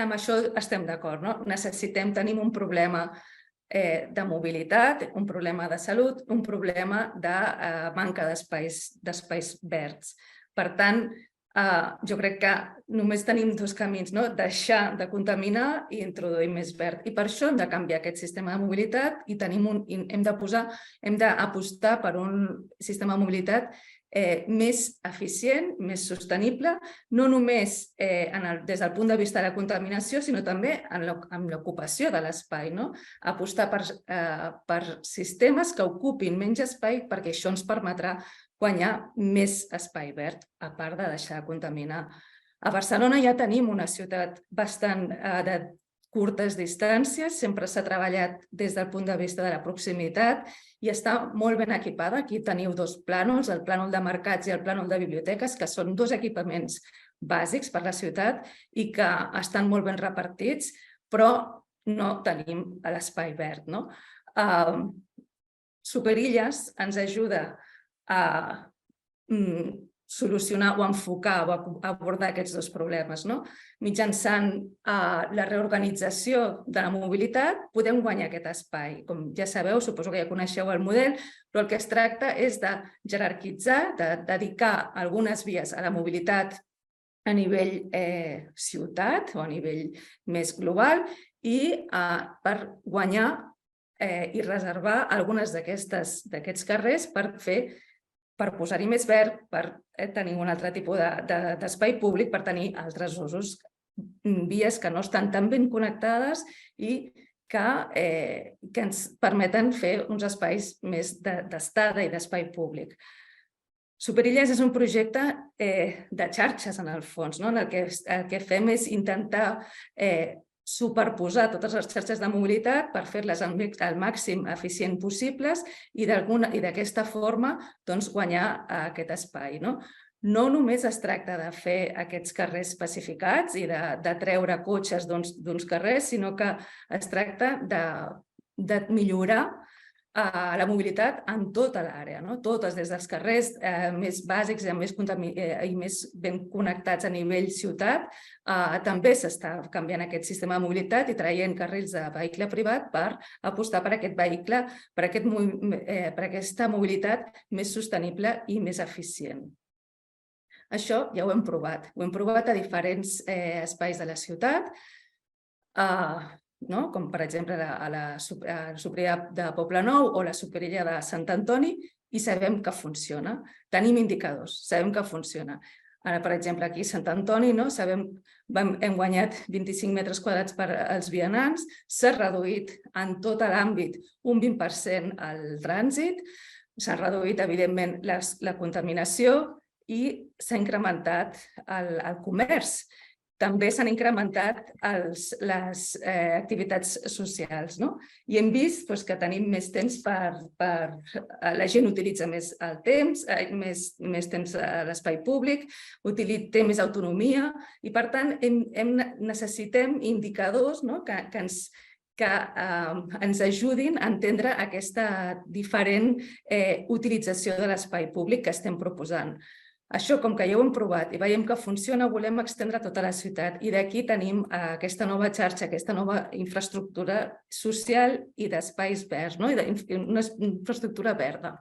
Amb això estem d'acord. Tenim un problema de mobilitat, un problema de salut, un problema de manca d'espais verds. Per tant, jo crec que només tenim 2 camins, deixar de contaminar i introduir més verd. I per això hem de canviar aquest sistema de mobilitat i hem d'apostar per un sistema de mobilitat més eficient, més sostenible, no només des del punt de vista de la contaminació, sinó també amb l'ocupació de l'espai. Apostar per sistemes que ocupin menys espai perquè això ens permetrà guanyar més espai verd, a part de deixar de contaminar. A Barcelona ja tenim una ciutat bastant curtes distàncies, sempre s'ha treballat des del punt de vista de la proximitat i està molt ben equipada. Aquí teniu dos plànols, el plànol de mercats i el plànol de biblioteques, que són dos equipaments bàsics per la ciutat i que estan molt ben repartits, però no tenim l'espai verd. Superilles ens ajuda a solucionar o enfocar o abordar aquests dos problemes. Mitjançant la reorganització de la mobilitat podem guanyar aquest espai. Com ja sabeu, suposo que ja coneixeu el model, però el que es tracta és de jerarquitzar, de dedicar algunes vies a la mobilitat a nivell ciutat o a nivell més global i per guanyar i reservar algunes d'aquests carrers per posar-hi més verd, per tenir un altre tipus d'espai públic, per tenir altres usos, vies que no estan tan ben connectades i que ens permeten fer uns espais més d'estada i d'espai públic. Superilles és un projecte de xarxes, en el fons, en el que fem és intentar superposar totes les xarxes de mobilitat per fer-les al màxim eficient possibles i d'aquesta forma guanyar aquest espai. No només es tracta de fer aquests carrers pacificats i de treure cotxes d'uns carrers, sinó que es tracta de millorar la mobilitat en tota l'àrea, totes des dels carrers més bàsics i més ben connectats a nivell ciutat. També s'està canviant aquest sistema de mobilitat i traient carrils de vehicle privat per apostar per aquest vehicle, per aquesta mobilitat més sostenible i més eficient. Això ja ho hem provat. Ho hem provat a diferents espais de la ciutat, com per exemple a la superilla de Poblenou o la superilla de Sant Antoni, i sabem que funciona. Tenim indicadors, sabem que funciona. Ara, per exemple, aquí a Sant Antoni hem guanyat 25 metres quadrats per als vianants, s'ha reduït en tot l'àmbit un 20% el trànsit, s'ha reduït, evidentment, la contaminació i s'ha incrementat el comerç. També s'han incrementat les activitats socials i hem vist que tenim més temps la gent utilitza més el temps, més temps a l'espai públic, té més autonomia i, per tant, necessitem indicadors que ens ajudin a entendre aquesta diferent utilització de l'espai públic que estem proposant. Això, com que ja ho hem provat i veiem que funciona, volem estendre a tota la ciutat i d'aquí tenim aquesta nova xarxa, aquesta nova infraestructura social i d'espais verds, una infraestructura verda.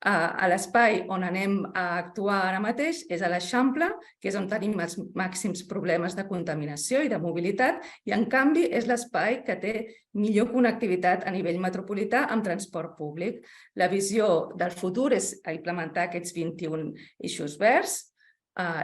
A l'espai on anem a actuar ara mateix és a l'Eixample, que és on tenim els màxims problemes de contaminació i de mobilitat, i en canvi és l'espai que té millor connectivitat a nivell metropolità amb transport públic. La visió del futur és implementar aquests 21 eixos verds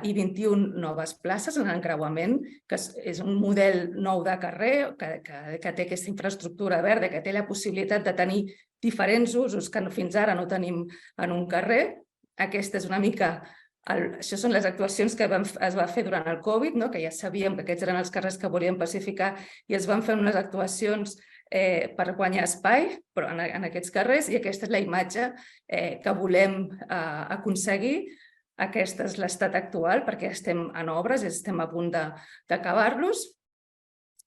i 21 noves places en encreuament, que és un model nou de carrer que té aquesta infraestructura verda, que té la possibilitat de tenir diferents usos que fins ara no tenim en un carrer. Aquesta és una mica... Això són les actuacions que es va fer durant el Covid, que ja sabíem que aquests eren els carrers que volíem pacificar i es van fer unes actuacions per guanyar espai en aquests carrers, i aquesta és la imatge que volem aconseguir. Aquest és l'estat actual, perquè estem en obres, estem a punt d'acabar-los,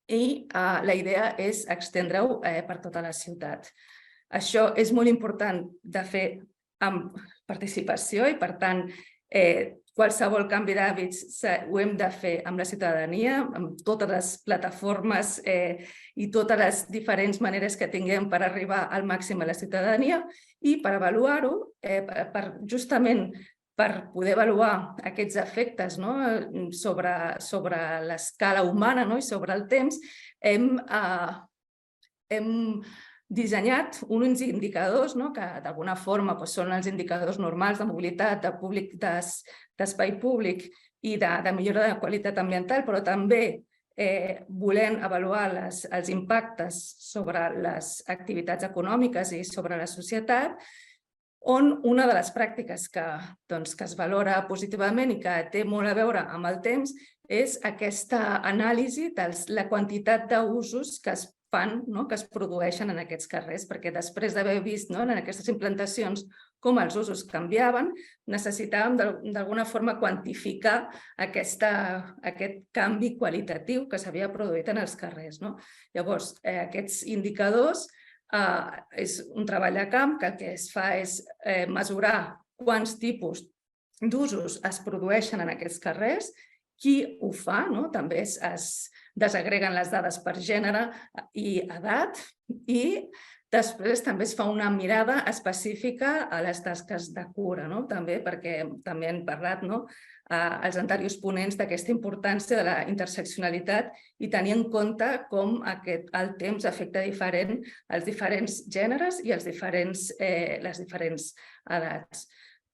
i la idea és estendre-ho per tota la ciutat. Això és molt important de fer amb participació i, per tant, qualsevol canvi d'hàbits ho hem de fer amb la ciutadania, amb totes les plataformes i totes les diferents maneres que tinguem per arribar al màxim a la ciutadania, i per avaluar-ho, justament per poder avaluar aquests efectes sobre l'escala humana i sobre el temps, hem dissenyat uns indicadors que d'alguna forma són els indicadors normals de mobilitat, d'espai públic i de millora de qualitat ambiental, però també volem avaluar els impactes sobre les activitats econòmiques i sobre la societat, on una de les pràctiques que es valora positivament i que té molt a veure amb el temps és aquesta anàlisi de la quantitat d'usos que es fan, que es produeixen en aquests carrers, perquè després d'haver vist en aquestes implantacions com els usos canviaven, necessitàvem d'alguna forma quantificar aquest canvi qualitatiu que s'havia produït en els carrers. Llavors, aquests indicadors és un treball de camp que el que es fa és mesurar quants tipus d'usos es produeixen en aquests carrers, qui ho fa, també es desagreguen les dades per gènere i edat i després també es fa una mirada específica a les tasques de cura, també perquè també han parlat els anteriors ponents d'aquesta importància de la interseccionalitat i tenir en compte com el temps afecta diferent els diferents gèneres i les diferents edats.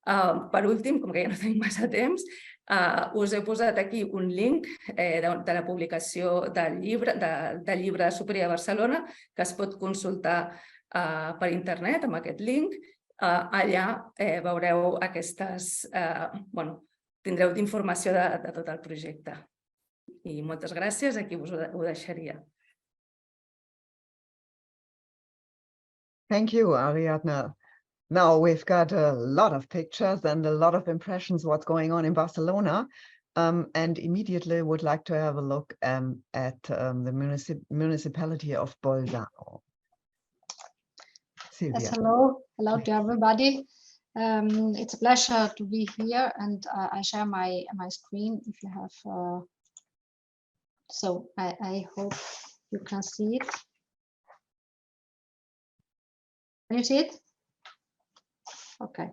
Per últim, com que ja no tenim massa temps, us he posat aquí un link de la publicació del llibre Superior a Barcelona que es pot consultar per internet amb aquest link. Allà veureu tindreu d'informació de tot el projecte. I moltes gràcies, aquí us ho deixaria. Thank you, Ariadna. Now we've got a lot of pictures and a lot of impressions what's going on in Barcelona, and immediately would like to have a look at the municipality of Bolzano. Silvia. Yes, hello to everybody. It's a pleasure to be here, and I share my screen if you have. So I hope you can see it. Can you see it? Okay.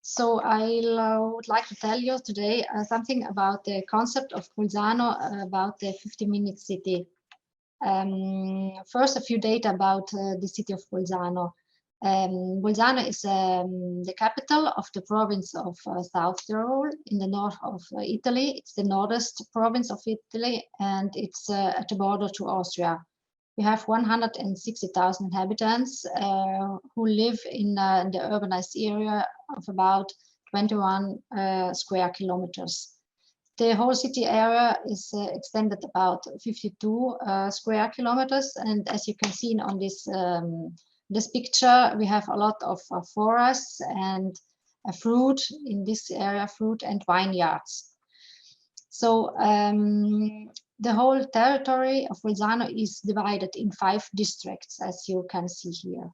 So I would like to tell you today something about the concept of Bolzano, about the 50-minute city. First, a few data about the city of Bolzano. Bolzano is the capital of the province of South Tyrol in the north of Italy. It's the northest province of Italy, and it's at the border to Austria. We have 160,000 inhabitants who live in the urbanized area of about 21 square kilometers. The whole city area is extended about 52 square kilometers, and as you can see on this picture, we have a lot of forests and fruit in this area, fruit and vineyards. So the whole territory of Bolzano is divided in 5 districts, as you can see here.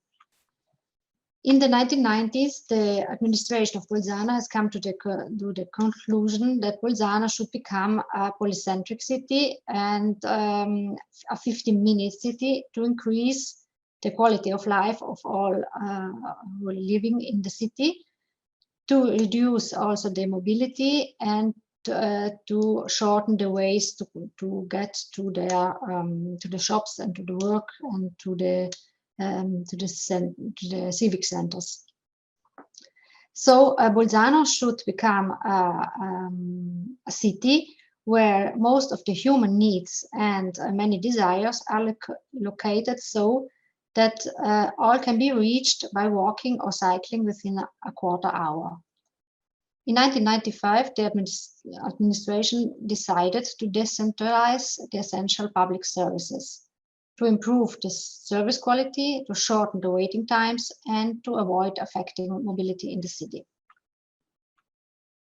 In the 1990s, the administration of Bolzano has come to the conclusion that Bolzano should become a polycentric city and a 50-minute city to increase the quality of life of all who are living in the city, to reduce also the mobility and to shorten the ways to get to the shops and to the work and to the civic centers. So Bolzano should become a city where most of the human needs and many desires are located so that all can be reached by walking or cycling within a quarter hour. In 1995, the administration decided to decentralize the essential public services, to improve the service quality, to shorten the waiting times, and to avoid affecting mobility in the city.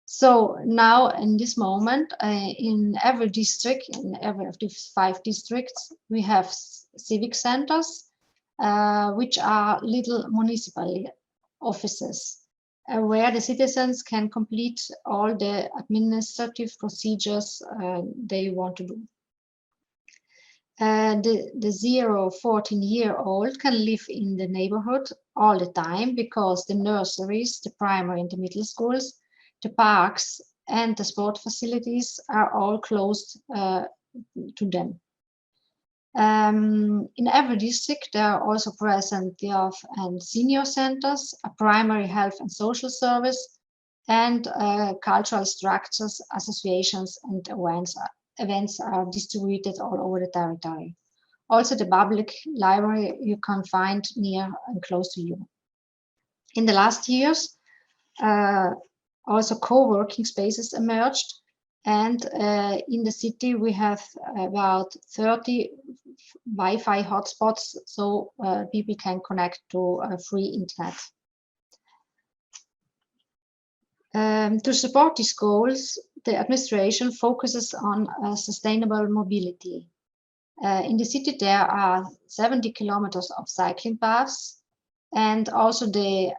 So now, in this moment, in every district, in every of these 5 districts, we have civic centers, which are little municipal offices, where the citizens can complete all the administrative procedures they want to do. The 0-14-year-old can live in the neighborhood all the time because the nurseries, the primary and the middle schools, the parks and the sport facilities are all closed to them. In every district, there are also present the youth and senior centers, a primary health and social service, and cultural structures, associations, and events are distributed all over the territory. Also, the public library you can find near and close to you. In the last years, also co-working spaces emerged, and in the city we have about 30 Wi-Fi hotspots, so people can connect to free internet. To support these goals, the administration focuses on sustainable mobility. In the city, there are 70 kilometers of cycling paths, and also the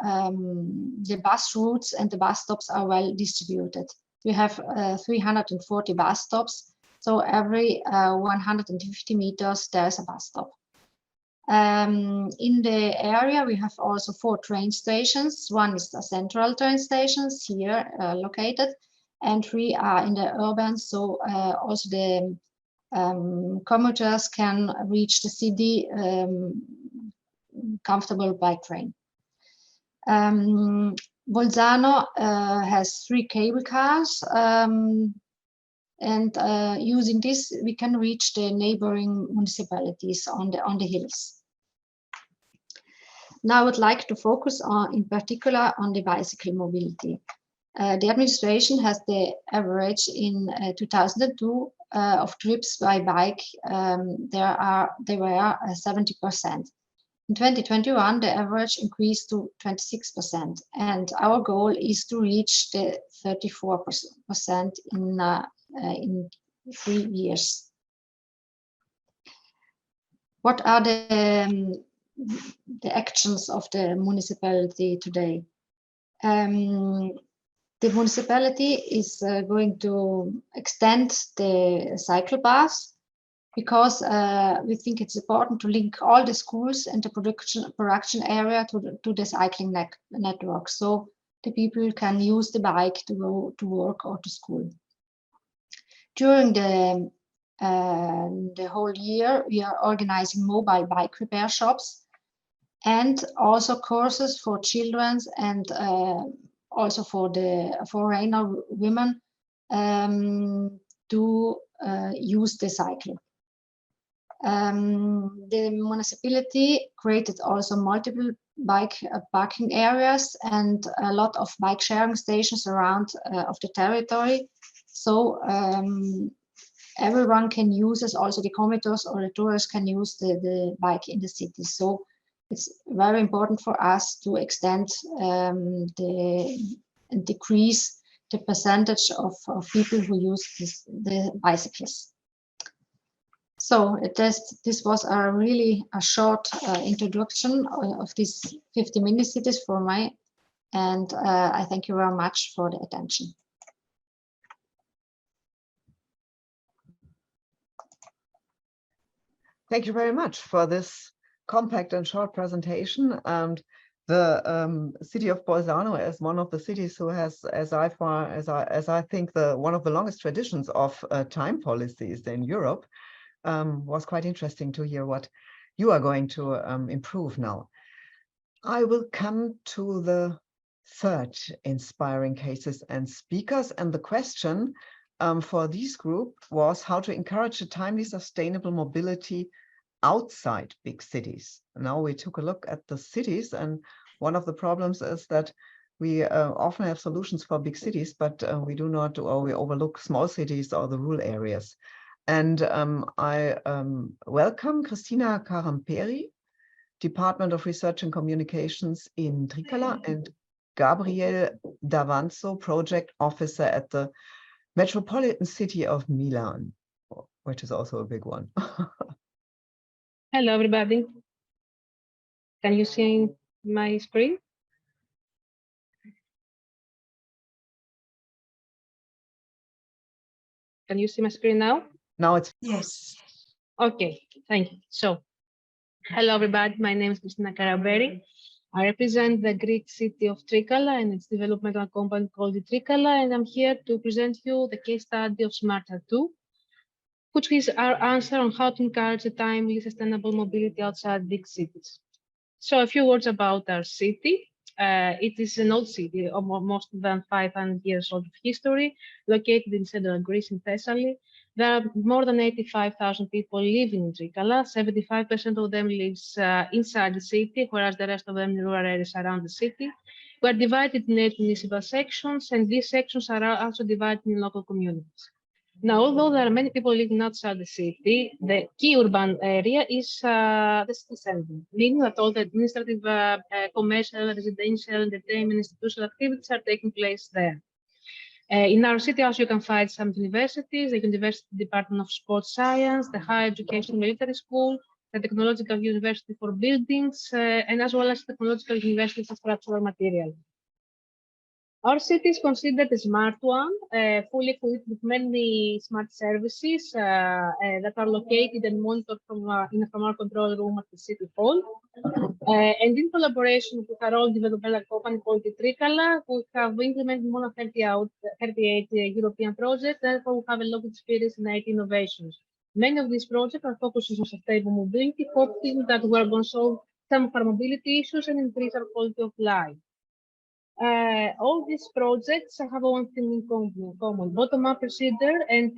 bus routes and the bus stops are well distributed. We have 340 bus stops, so every 150 meters there's a bus stop. In the area, we have also 4 train stations. One is the central train stations here located, and 3 are in the urban, so also the commuters can reach the city comfortable by train. Bolzano has 3 cable cars, and using this, we can reach the neighboring municipalities on the hills. Now I would like to focus on, in particular, on the bicycle mobility. The administration has the average in 2002 of trips by bike. They were 70%. In 2021, the average increased to 26%, and our goal is to reach the 34% in 3 years. What are the actions of the municipality today? The municipality is going to extend the cycle paths because we think it's important to link all the schools and the production area to the cycling network, so the people can use the bike to go to work or to school. During the whole year, we are organizing mobile bike repair shops and also courses for children and also for the foreigner women to use the cycle. The municipality created also multiple bike parking areas and a lot of bike sharing stations around of the territory. So everyone can use it, also the commuters or the tourists can use the bike in the city. So it's very important for us to extend and decrease the percentage of people who use the bicycles. So this was really a short introduction of these 50 mini cities for me, and I thank you very much for the attention. Thank you very much for this compact and short presentation. And the city of Bolzano is one of the cities who has, as I think, one of the longest traditions of time policies in Europe. Was quite interesting to hear what you are going to improve now. I will come to the third inspiring cases and speakers, and the question for this group was how to encourage a timely, sustainable mobility outside big cities. Now we took a look at the cities, and one of the problems is that we often have solutions for big cities, but we do not, or we overlook small cities or the rural areas. And I welcome Cristina Caramperi, Department of Research and Communications in Trikala, and Gabriele Davanzo, Project Officer at the Metropolitan City of Milan, which is also a big one. Hello, everybody. Can you see my screen? Can you see my screen now? Now it's Yes. Okay, thank you. So, hello, everybody. My name is Cristina Caramperi. I represent the Greek city of Trikala and its developmental company called Trikala, and I'm here to present you the case study of Smarter 2, which is our answer on how to encourage a timely, sustainable mobility outside big cities. So a few words about our city. It is an old city, more than 500 years old of history, located in central Greece in Thessaly, There are more than 85,000 people living in Trikala. 75% of them lives inside the city, whereas the rest of them in rural areas around the city. We are divided in 8 municipal sections, and these sections are also divided in local communities. Now, although there are many people living outside the city, the key urban area is the city center, meaning that all the administrative, commercial, residential, entertainment, institutional activities are taking place there. In our city also, you can find some universities, the University Department of Sports Science, the Higher Education Military School, the Technological University for Buildings, and as well as Technological University for Structural Material. Our city is considered a smart one, fully equipped with many smart services that are located and monitored from our control room at the City Hall. And in collaboration with our own developmental company called Trikala, we have implemented more than 38 European projects, therefore we have a lot of experience in IT innovations. Many of these projects are focusing on sustainable mobility, hoping that we are going to solve some of our mobility issues and increase our quality of life. All these projects have one thing in common, bottom-up procedure and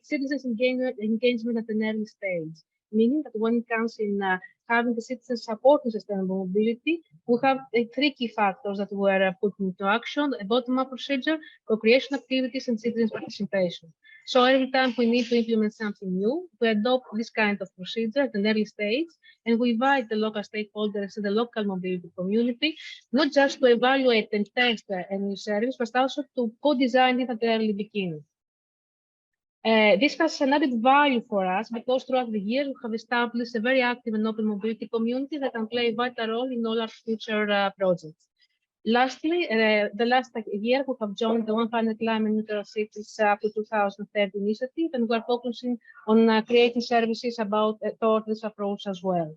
citizens engagement at an early stage, meaning that when it comes in having the citizens supporting sustainable mobility, we have 3 key factors that were put into action: a bottom-up procedure, co-creation activities, and citizens' participation. So every time we need to implement something new, we adopt this kind of procedure at an early stage, and we invite the local stakeholders and the local mobility community, not just to evaluate and test a new service, but also to co-design it at the early beginning. This has an added value for us because throughout the year we have established a very active and open mobility community that can play a vital role in all our future projects. Lastly, the last year we have joined the 100 Climate Neutral Cities up to 2030 initiative, and we are focusing on creating services toward this approach as well.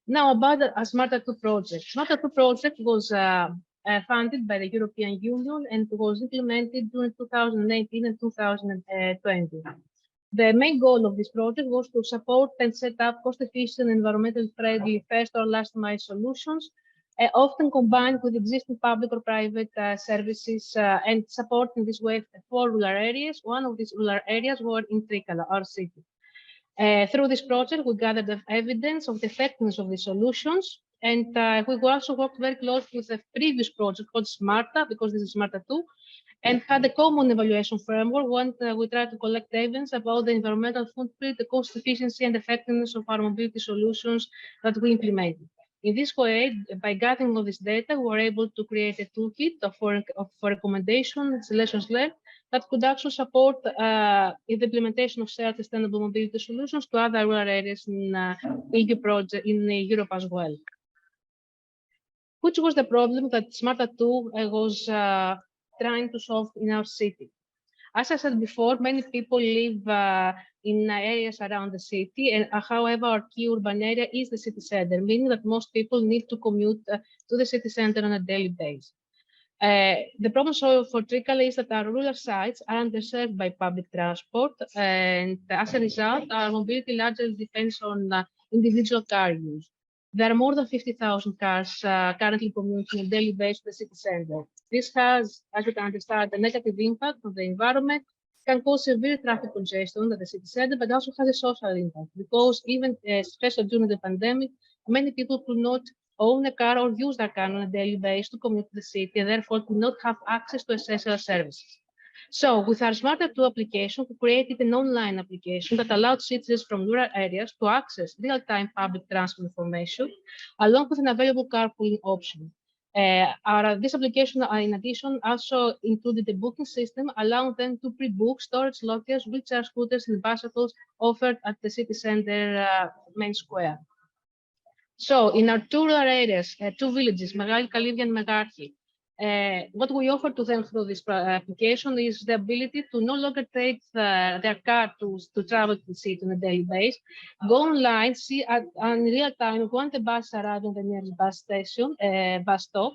Now about the Smarter 2 project. Smarter 2 project was funded by the European Union and was implemented during 2019 and 2020. The main goal of this project was to support and set up cost-efficient, environmentally friendly first or last mile solutions, often combined with existing public or private services and supporting this way 4 rural areas. One of these rural areas were in Trikala, our city. Through this project, we gathered the evidence of the effectiveness of the solutions, and we also worked very closely with the previous project called Smarta, because this is Smarta 2, and had a common evaluation framework when we tried to collect evidence about the environmental footprint, the cost efficiency, and effectiveness of our mobility solutions that we implemented. In this way, by gathering all this data, we were able to create a toolkit for recommendations, lessons learned, that could actually support the implementation of shared sustainable mobility solutions to other rural areas in Europe as well. Which was the problem that Smarta 2 was trying to solve in our city? As I said before, many people live in areas around the city, and however, our key urban area is the city center, meaning that most people need to commute to the city center on a daily basis. The problem for Trikala is that our rural sites are underserved by public transport, and as a result, our mobility largely depends on individual car use. There are more than 50,000 cars currently commuting on a daily basis to the city center. This has, as you can understand, a negative impact on the environment, can cause severe traffic congestion at the city center, but also has a social impact because even, especially during the pandemic, many people could not own a car or use their car on a daily basis to commute to the city, and therefore could not have access to essential services. So with our Smarter 2 application, we created an online application that allowed citizens from rural areas to access real-time public transport information, along with an available carpooling option. This application, in addition, also included a booking system, allowing them to pre-book storage lockers, wheelchair scooters, and bicycles offered at the city center main square. So in our 2 rural areas, 2 villages, Megali Kalivia and Megarchi, what we offer to them through this application is the ability to no longer take their car to travel to the city on a daily basis, go online, see in real time when the bus arrives on the nearest bus station, bus stop.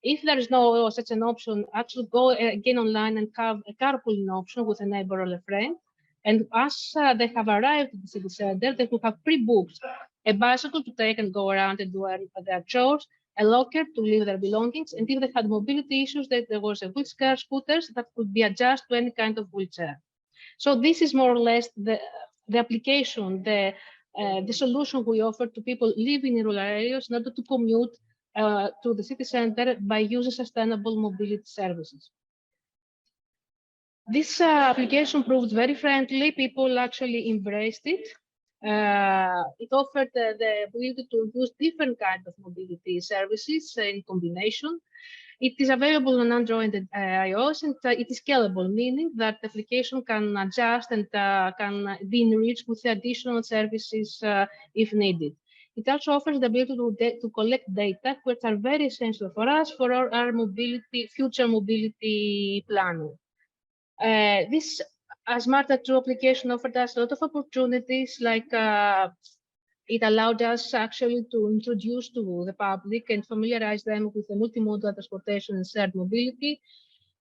If there is no such an option, actually go again online and have a carpooling option with a neighbor or a friend. And as they have arrived at the city center, they will have pre-booked a bicycle to take and go around and do their chores, a locker to leave their belongings, and if they had mobility issues, there was a wheelchair scooters that could be adjusted to any kind of wheelchair. So this is more or less the application, the solution we offer to people living in rural areas in order to commute to the city center by using sustainable mobility services. This application proved very friendly. People actually embraced it. It offered the ability to use different kinds of mobility services in combination. It is available on Android and iOS, and it is scalable, meaning that the application can adjust and can be enriched with additional services if needed. It also offers the ability to collect data, which are very essential for us for our future mobility planning. This Smarter 2 application offered us a lot of opportunities, like it allowed us actually to introduce to the public and familiarize them with the multimodal transportation and shared mobility.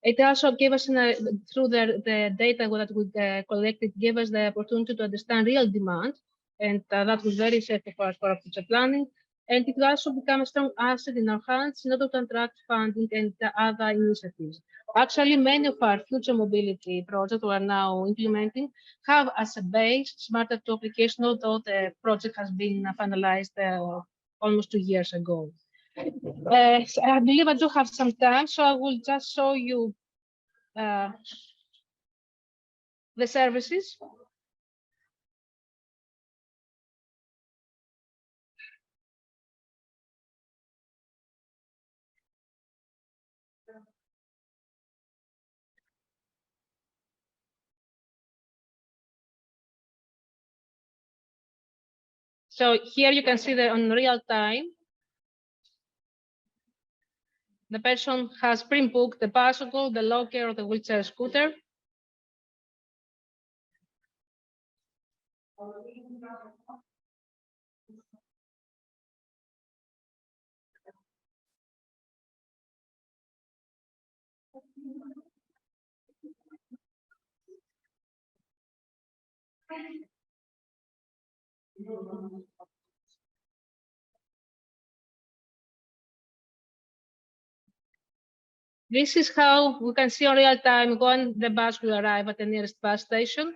It also gave us, through the data that we collected, gave us the opportunity to understand real demand, and that was very essential for us for our future planning. And it will also become a strong asset in our hands in order to attract funding and other initiatives. Actually, many of our future mobility projects we are now implementing have as a base Smarter 2 application, although the project has been finalized almost 2 years ago. I believe I do have some time, so I will just show you the services. So here you can see that on real time, the person has pre-booked the bicycle, the locker, or the wheelchair scooter. This is how we can see in real time when the bus will arrive at the nearest bus station.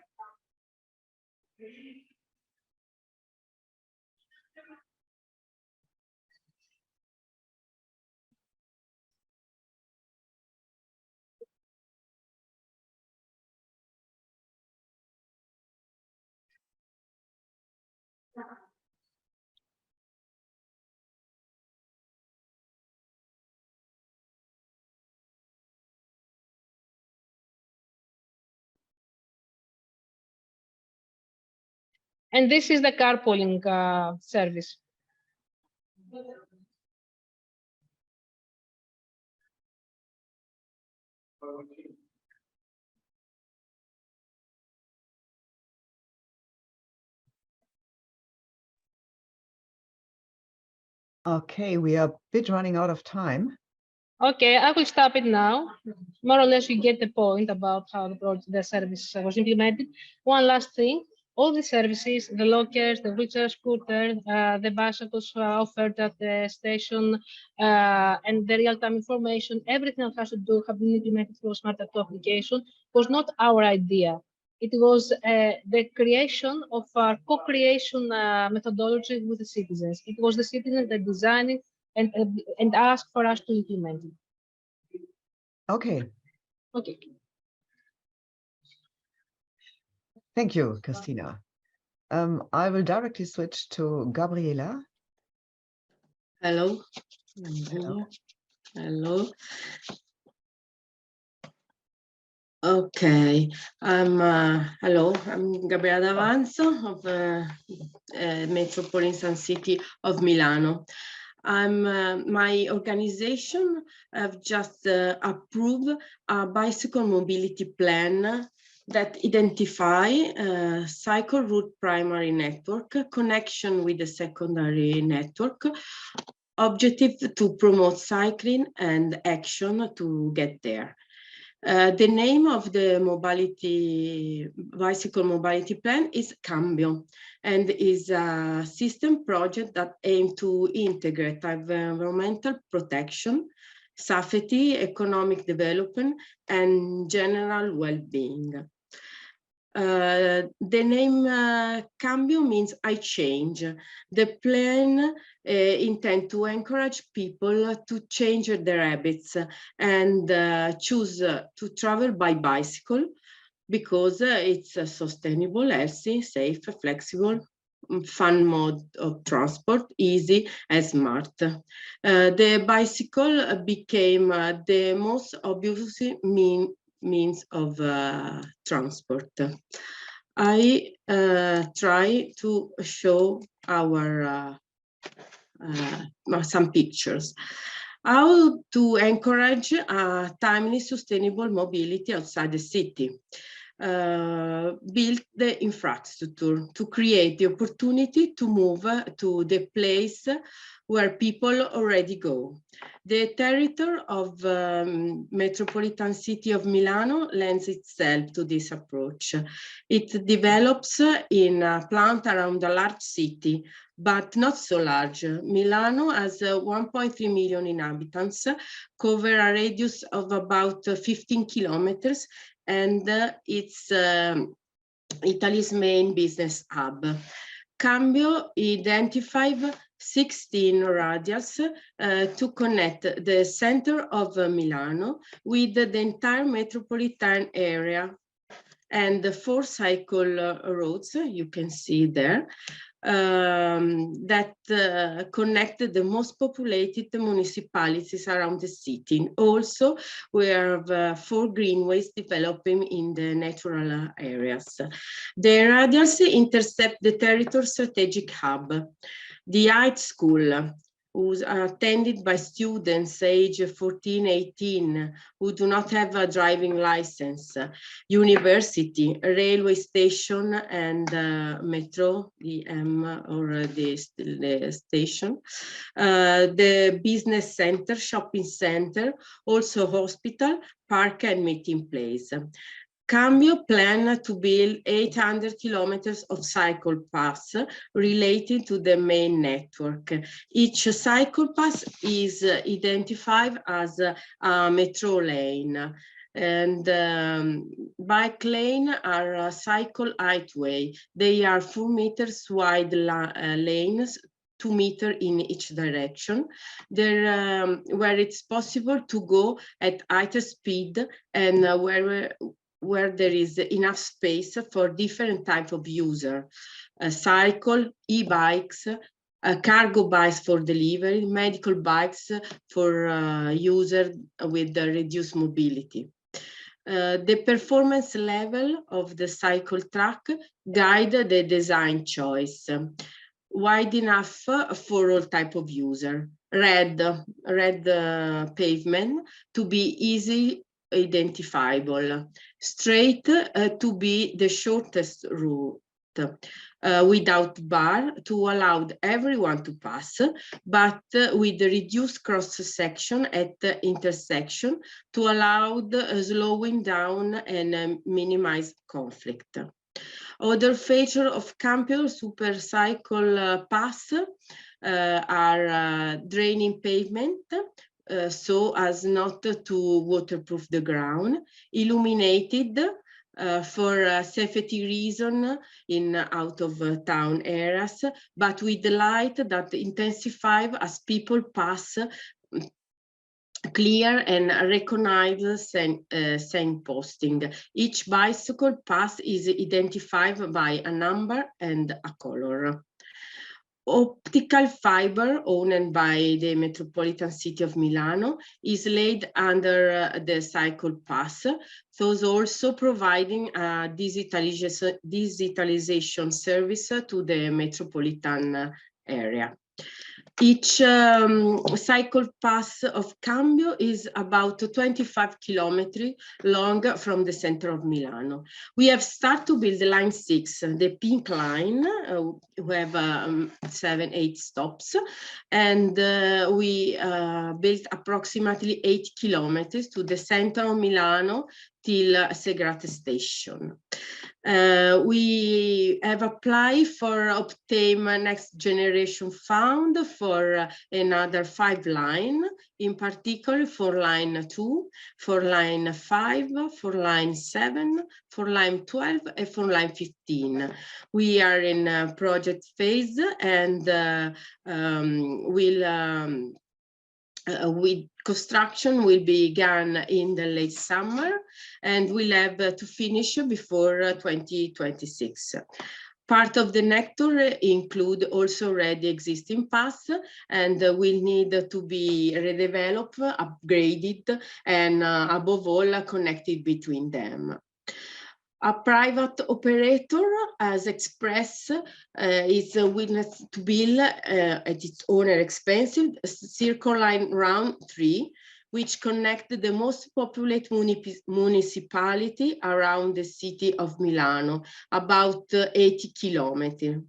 And this is the carpooling service. Okay, we are a bit running out of time. Okay, I will stop it now. More or less, you get the point about how the service was implemented. One last thing, all the services, the lockers, the wheelchair scooter, the bicycles offered at the station, and the real-time information, everything that has to do have been implemented through Smarter 2 application was not our idea. It was the creation of our co-creation methodology with the citizens. It was the citizens that designed it and asked for us to implement it. Okay. Okay. Thank you, Christina. I will directly switch to Gabriela. Hello. Hello. Hello. Okay, hello, I'm Gabriela D'Avanzo of Metropolitan City of Milano. My organization have just approved a bicycle mobility plan that identify cycle route primary network, connection with the secondary network, objective to promote cycling and action to get there. The name of the bicycle mobility plan is Cambio, and is a system project that aims to integrate environmental protection, safety, economic development, and general well-being. The name Cambio means I change. The plan intend to encourage people to change their habits and choose to travel by bicycle because it's a sustainable, healthy, safe, flexible, fun mode of transport, easy and smart. The bicycle became the most obvious means of transport. I try to show our some pictures. How to encourage timely, sustainable mobility outside the city. Build the infrastructure to create the opportunity to move to the place where people already go. The territory of metropolitan city of Milano lends itself to this approach. It develops in a plant around a large city, but not so large. Milano has 1.3 million inhabitants, cover a radius of about 15 kilometers, and it's Italy's main business hub. Cambio identified 16 radials to connect the center of Milano with the entire metropolitan area, and the 4 cycle roads you can see there that connect the most populated municipalities around the city. Also, we have 4 greenways developing in the natural areas. The radials intercept the territory strategic hub, the high school, who's attended by students age 14, 18, who do not have a driving license, university, railway station, and metro, the M or the station, the business center, shopping center, also hospital, park, and meeting place. Cambio plan to build 800 kilometers of cycle paths related to the main network. Each cycle path is identified as a metro lane, and bike lane are a cycle highway. They are 4 meters wide lanes, 2 meters in each direction, there where it's possible to go at higher speed, and where there is enough space for different types of user, cycle, e-bikes, cargo bikes for delivery, medical bikes for users with reduced mobility. The performance level of the cycle track guide the design choice. Wide enough for all type of user. Red pavement to be easy identifiable. Straight to be the shortest route. Without bar to allow everyone to pass, but with reduced cross section at the intersection to allow the slowing down and minimize conflict. Other feature of Cambio super cycle pass are draining pavement, so as not to waterproof the ground, illuminated for safety reason in out of town areas, but with the light that intensify as people pass, clear and recognize signposting. Each bicycle path is identified by a number and a color. Optical fiber owned by the Metropolitan City of Milano is laid under the cycle path, thus also providing a digitalization service to the metropolitan area. Each cycle path of Cambio is about 25 kilometers long from the center of Milano. We have started to build the line 6, the pink line. We have 7-8 stops, and we built approximately 8 kilometers to the center of Milano till Segrate station. We have applied for obtain next generation fund for another 5 lines, in particular for line 2, for line 5, for line 7, for line 12, and for line 15. We are in a project phase and with construction will begin in the late summer and we'll have to finish before 2026. Part of the network include also already existing paths and will need to be redeveloped, upgraded, and above all connected between them. A private operator, as Express, is willing to build at its own expensive Circle Line Round 3, which connects the most populated municipality around the city of Milano, about 80 kilometers.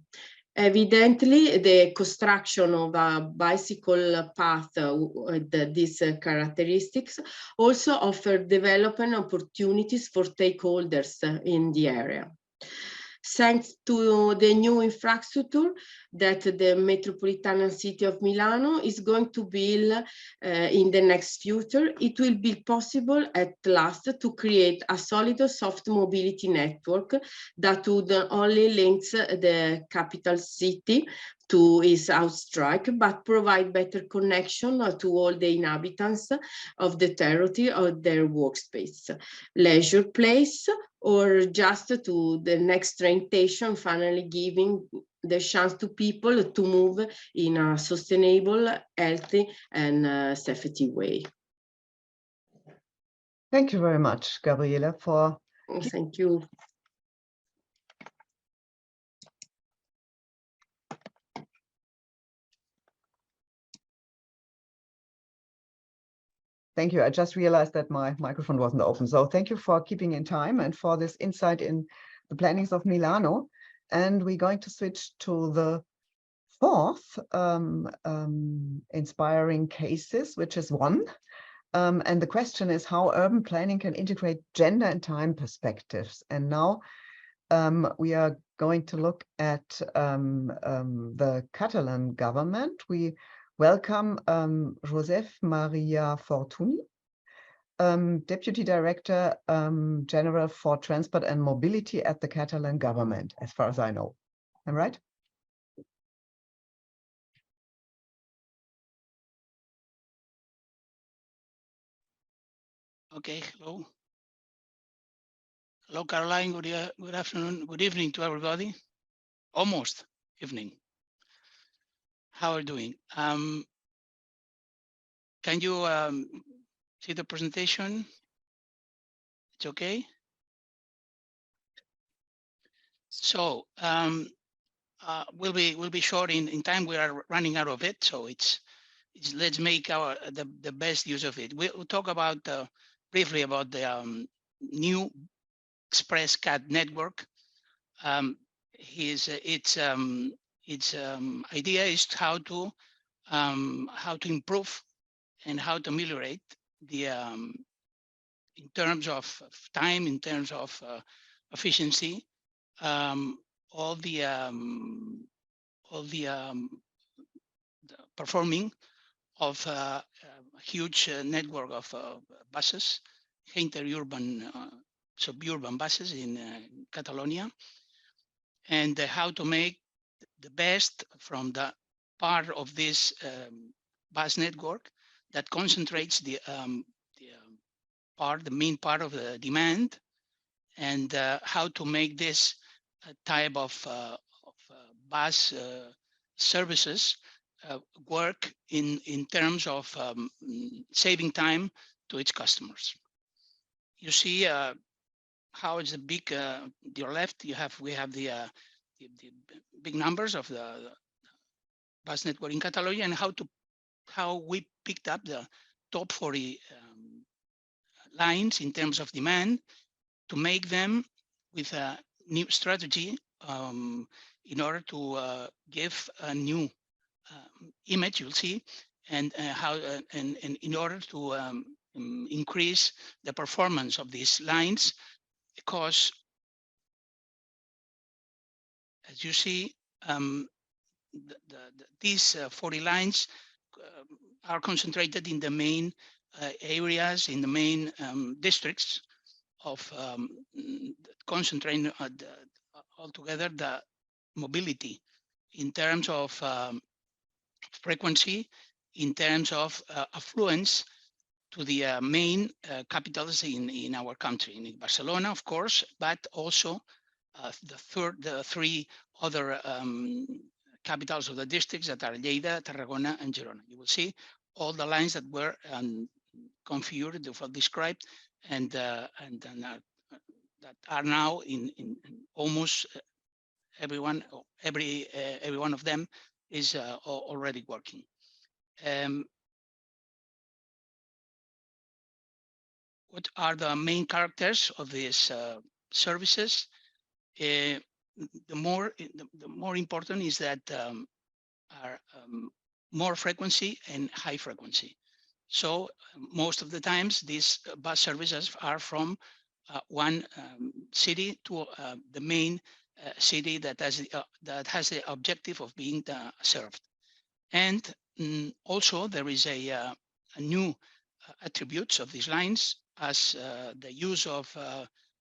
Evidently, the construction of a bicycle path with these characteristics also offer development opportunities for stakeholders in the area. Thanks to the new infrastructure that the metropolitan city of Milano is going to build in the next future, it will be possible at last to create a solid soft mobility network that would not only link the capital city to its outstrike, but provide better connection to all the inhabitants of the territory or their workspace, leisure place, or just to the next train station, finally giving the chance to people to move in a sustainable, healthy, and safety way. Thank you very much, Gabriela, for... Thank you. Thank you. I just realized that my microphone wasn't open. So thank you for keeping in time and for this insight in the plannings of Milano. And we're going to switch to the fourth inspiring cases, which is one. And the question is how urban planning can integrate gender and time perspectives. And now we are going to look at the Catalan government. We welcome Josep Maria Fortuny, Deputy Director General for Transport and Mobility at the Catalan government, as far as I know. Am I right? Okay, hello. Hello, Caroline. Good afternoon, good evening to everybody. Almost evening. How are you doing? Can you see the presentation? It's okay. So we'll be short in time. We are running out of it, so it's let's make the best use of it. We'll talk about briefly about the new Express CAT network. Its idea is how to improve and how to ameliorate the in terms of time, in terms of efficiency, all the performing of a huge network of buses, interurban, suburban buses in Catalonia, and how to make the best from the part of this bus network that concentrates the main part of the demand, and how to make this type of bus services work in terms of saving time to its customers. You see how it's a big. Your left, we have the big numbers of the bus network in Catalonia, and how we picked up the top 40 lines in terms of demand to make them with a new strategy in order to give a new image. You'll see, and how and in order to increase the performance of these lines, because as you see, these 40 lines are concentrated in the main areas, in the main districts of concentrating altogether the mobility in terms of frequency, in terms of affluence to the main capitals in our country, in Barcelona, of course, but also the three other capitals of the districts that are Lleida, Tarragona, and Girona. You will see all the lines that were configured, described, and that are now in almost every one of them is already working. What are the main characters of these services? The more important is that are more frequency and high frequency. So most of the times these bus services are from one city to the main city that has the objective of being served. And also there is a new attributes of these lines as the use of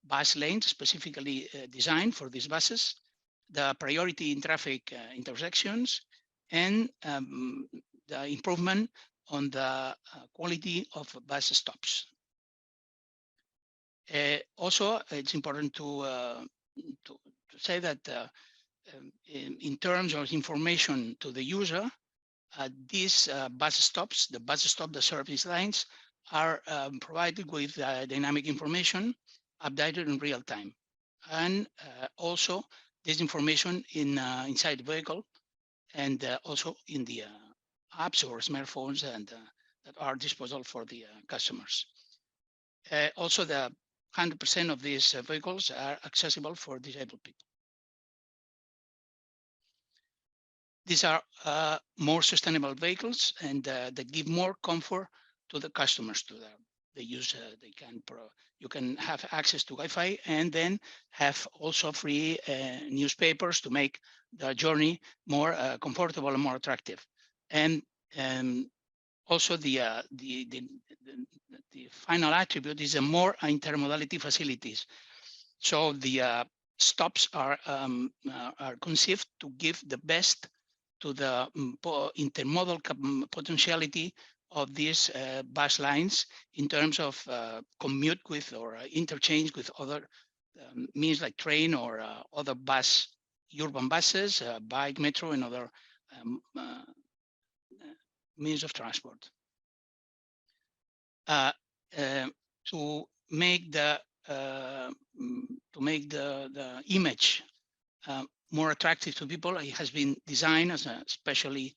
bus lanes specifically designed for these buses, the priority in traffic intersections, and the improvement on the quality of bus stops. Also, it's important to say that in terms of information to the user, these bus stops, the service lines, are provided with dynamic information updated in real time. And also this information inside the vehicle, and also in the apps or smartphones and that are disposable for the customers. Also, the 100% of these vehicles are accessible for disabled people. These are more sustainable vehicles, and they give more comfort to the customers, to the user. You can have access to Wi-Fi, and then have also free newspapers to make the journey more comfortable and more attractive. And also the final attribute is a more intermodality facilities. So the stops are conceived to give the best to the intermodal potentiality of these bus lines in terms of commute with or interchange with other means like train or other urban buses, bike, metro, and other means of transport. To make the image more attractive to people, it has been designed as a specially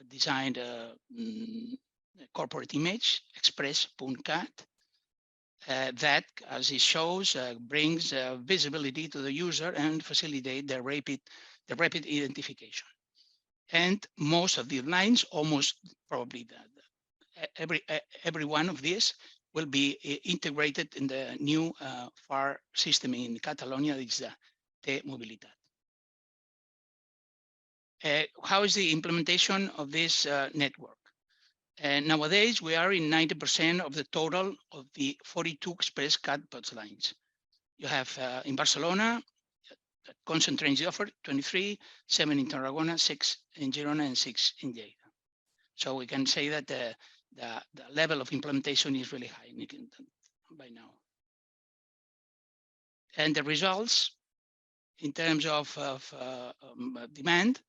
designed corporate image, Express.cat, that, as it shows, brings visibility to the user and facilitate the rapid identification. And most of the lines, almost probably every one of these, will be integrated in the new phare system in Catalonia. It's the T-Mobilitat. How is the implementation of this network? Nowadays, we are in 90% of the total of the 42 Express.cat bus lines. You have in Barcelona, that concentrates the offer, 23, 7 in Tarragona, 6 in Girona, and 6 in Lleida. So we can say that the level of implementation is really high by now. And the results in terms of demand,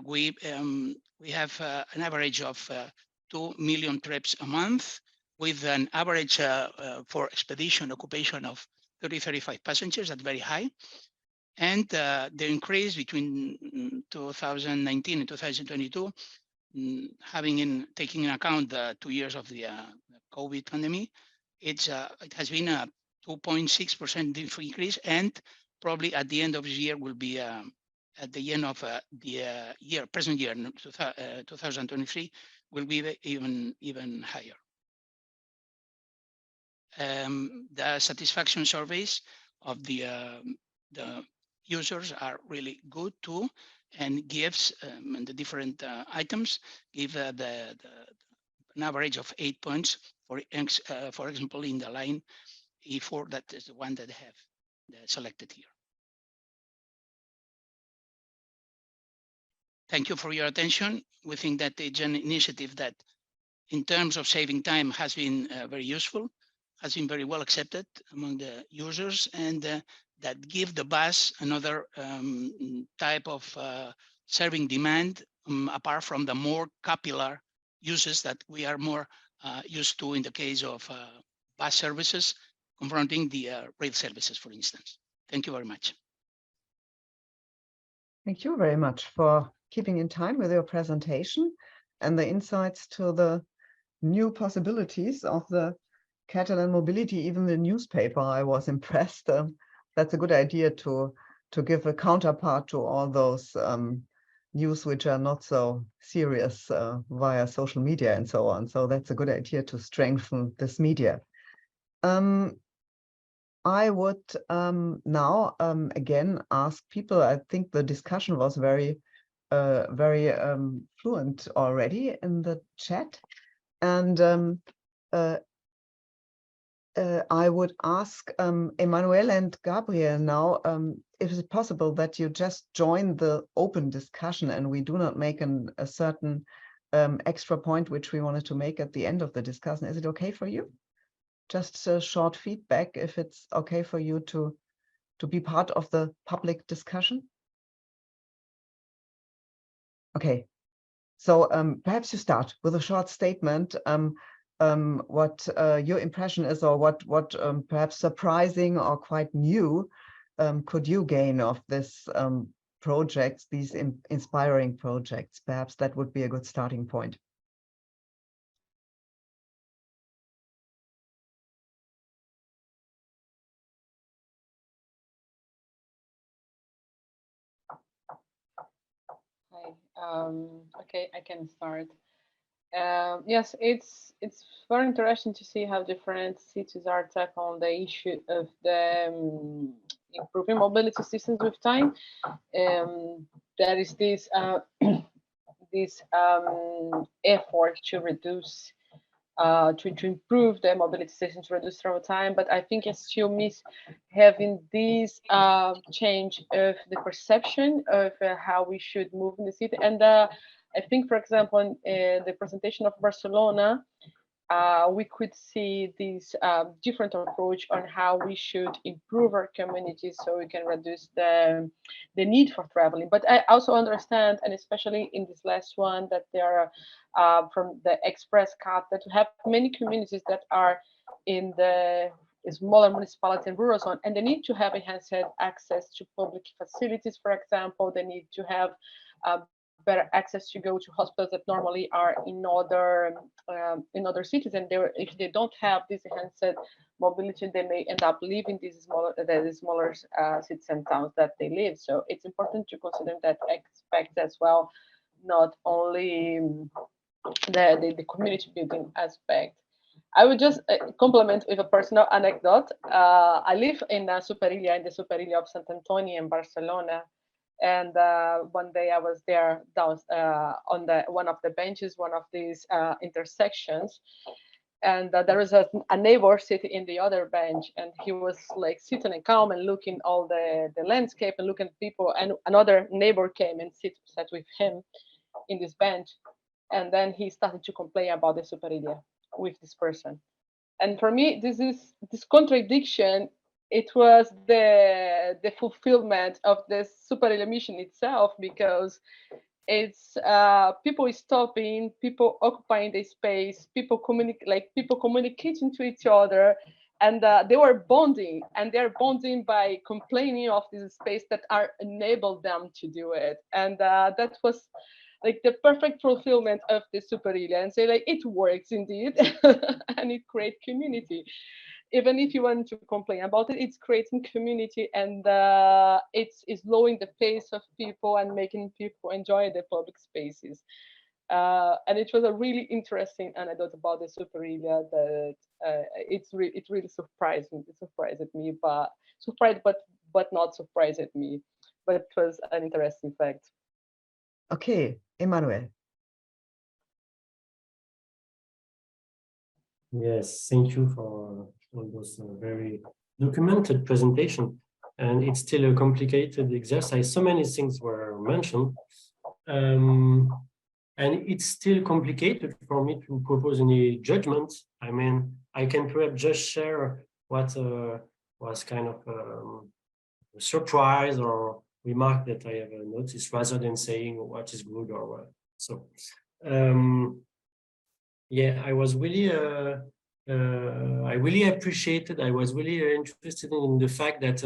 we have an average of 2 million trips a month, with an average for expedition occupation of 30-35 passengers. That's very high. And the increase between 2019 and 2022, taking in account the 2 years of the COVID pandemic, it has been a 2.6% increase, and probably at the end of the year will be at the end of the present year, 2023, will be even higher. The satisfaction surveys of the users are really good too, and gives the different items give an average of 8 points. For example, in the line E4, that is the one that I have selected here. Thank you for your attention. We think that it's an initiative that, in terms of saving time, has been very useful, has been very well accepted among the users, and that give the bus another type of serving demand, apart from the more capillary uses that we are more used to in the case of bus services, confronting the rail services, for instance. Thank you very much. Thank you very much for keeping in time with your presentation and the insights to the new possibilities of the Catalan mobility. Even the newspaper, I was impressed. That's a good idea to give a counterpart to all those news which are not so serious via social media and so on. So that's a good idea to strengthen this media. I would now again ask people. I think the discussion was very fluent already in the chat, and I would ask Emmanuel and Gabriel now, if it's possible that you just join the open discussion and we do not make a certain extra point which we wanted to make at the end of the discussion. Is it okay for you? Just a short feedback if it's okay for you to be part of the public discussion. Okay, so perhaps you start with a short statement, what your impression is, or what perhaps surprising or quite new could you gain of this projects, these inspiring projects. Perhaps that would be a good starting point. Okay, I can start. Yes, it's very interesting to see how different cities are tackling the issue of the improving mobility systems with time. There is this this effort to reduce to improve the mobility systems, to reduce travel time, but I think it's still miss having this change of the perception of how we should move in the city. And I think, for example, in the presentation of Barcelona, we could see this different approach on how we should improve our communities so we can reduce the need for traveling. But I also understand, and especially in this last one, that there are from the express card, that we have many communities that are in the smaller municipality and rural zone, and they need to have enhanced access to public facilities. For example, they need to have better access to go to hospitals that normally are in other cities, and if they don't have this enhanced mobility, they may end up leaving these smaller cities and towns that they live. So it's important to consider that aspect as well, not only the community building aspect. I would just complement with a personal anecdote. I live in Superilla, in the Superilla of Sant Antoni in Barcelona. And one day I was there down on one of the benches, one of these intersections, and there was a neighbor sitting in the other bench, and he was like sitting and calm and looking all the landscape and looking at people. And another neighbor came and sat with him in this bench, and then he started to complain about the Superilla with this person. And for me, this contradiction. It was the fulfillment of the Superilla mission itself, because it's people stopping, people occupying the space, people communicating to each other, and they were bonding, and they're bonding by complaining of this space that are enabled them to do it. And that was like the perfect fulfillment of the Superilla, and say like it works indeed, and it creates community. Even if you want to complain about it, it's creating community, and it's lowering the pace of people and making people enjoy the public spaces. And it was a really interesting anecdote about the Superilia that it really surprised me, but not surprised me. But it was an interesting fact. Okay, Emmanuel. Yes, thank you for those very documented presentation. And it's still a complicated exercise. So many things were mentioned. And it's still complicated for me to propose any judgment. I mean, I can perhaps just share what was kind of a surprise or remark that I have noticed, rather than saying what is good or what. So, yeah, I was really, I really appreciated, I was really interested in the fact that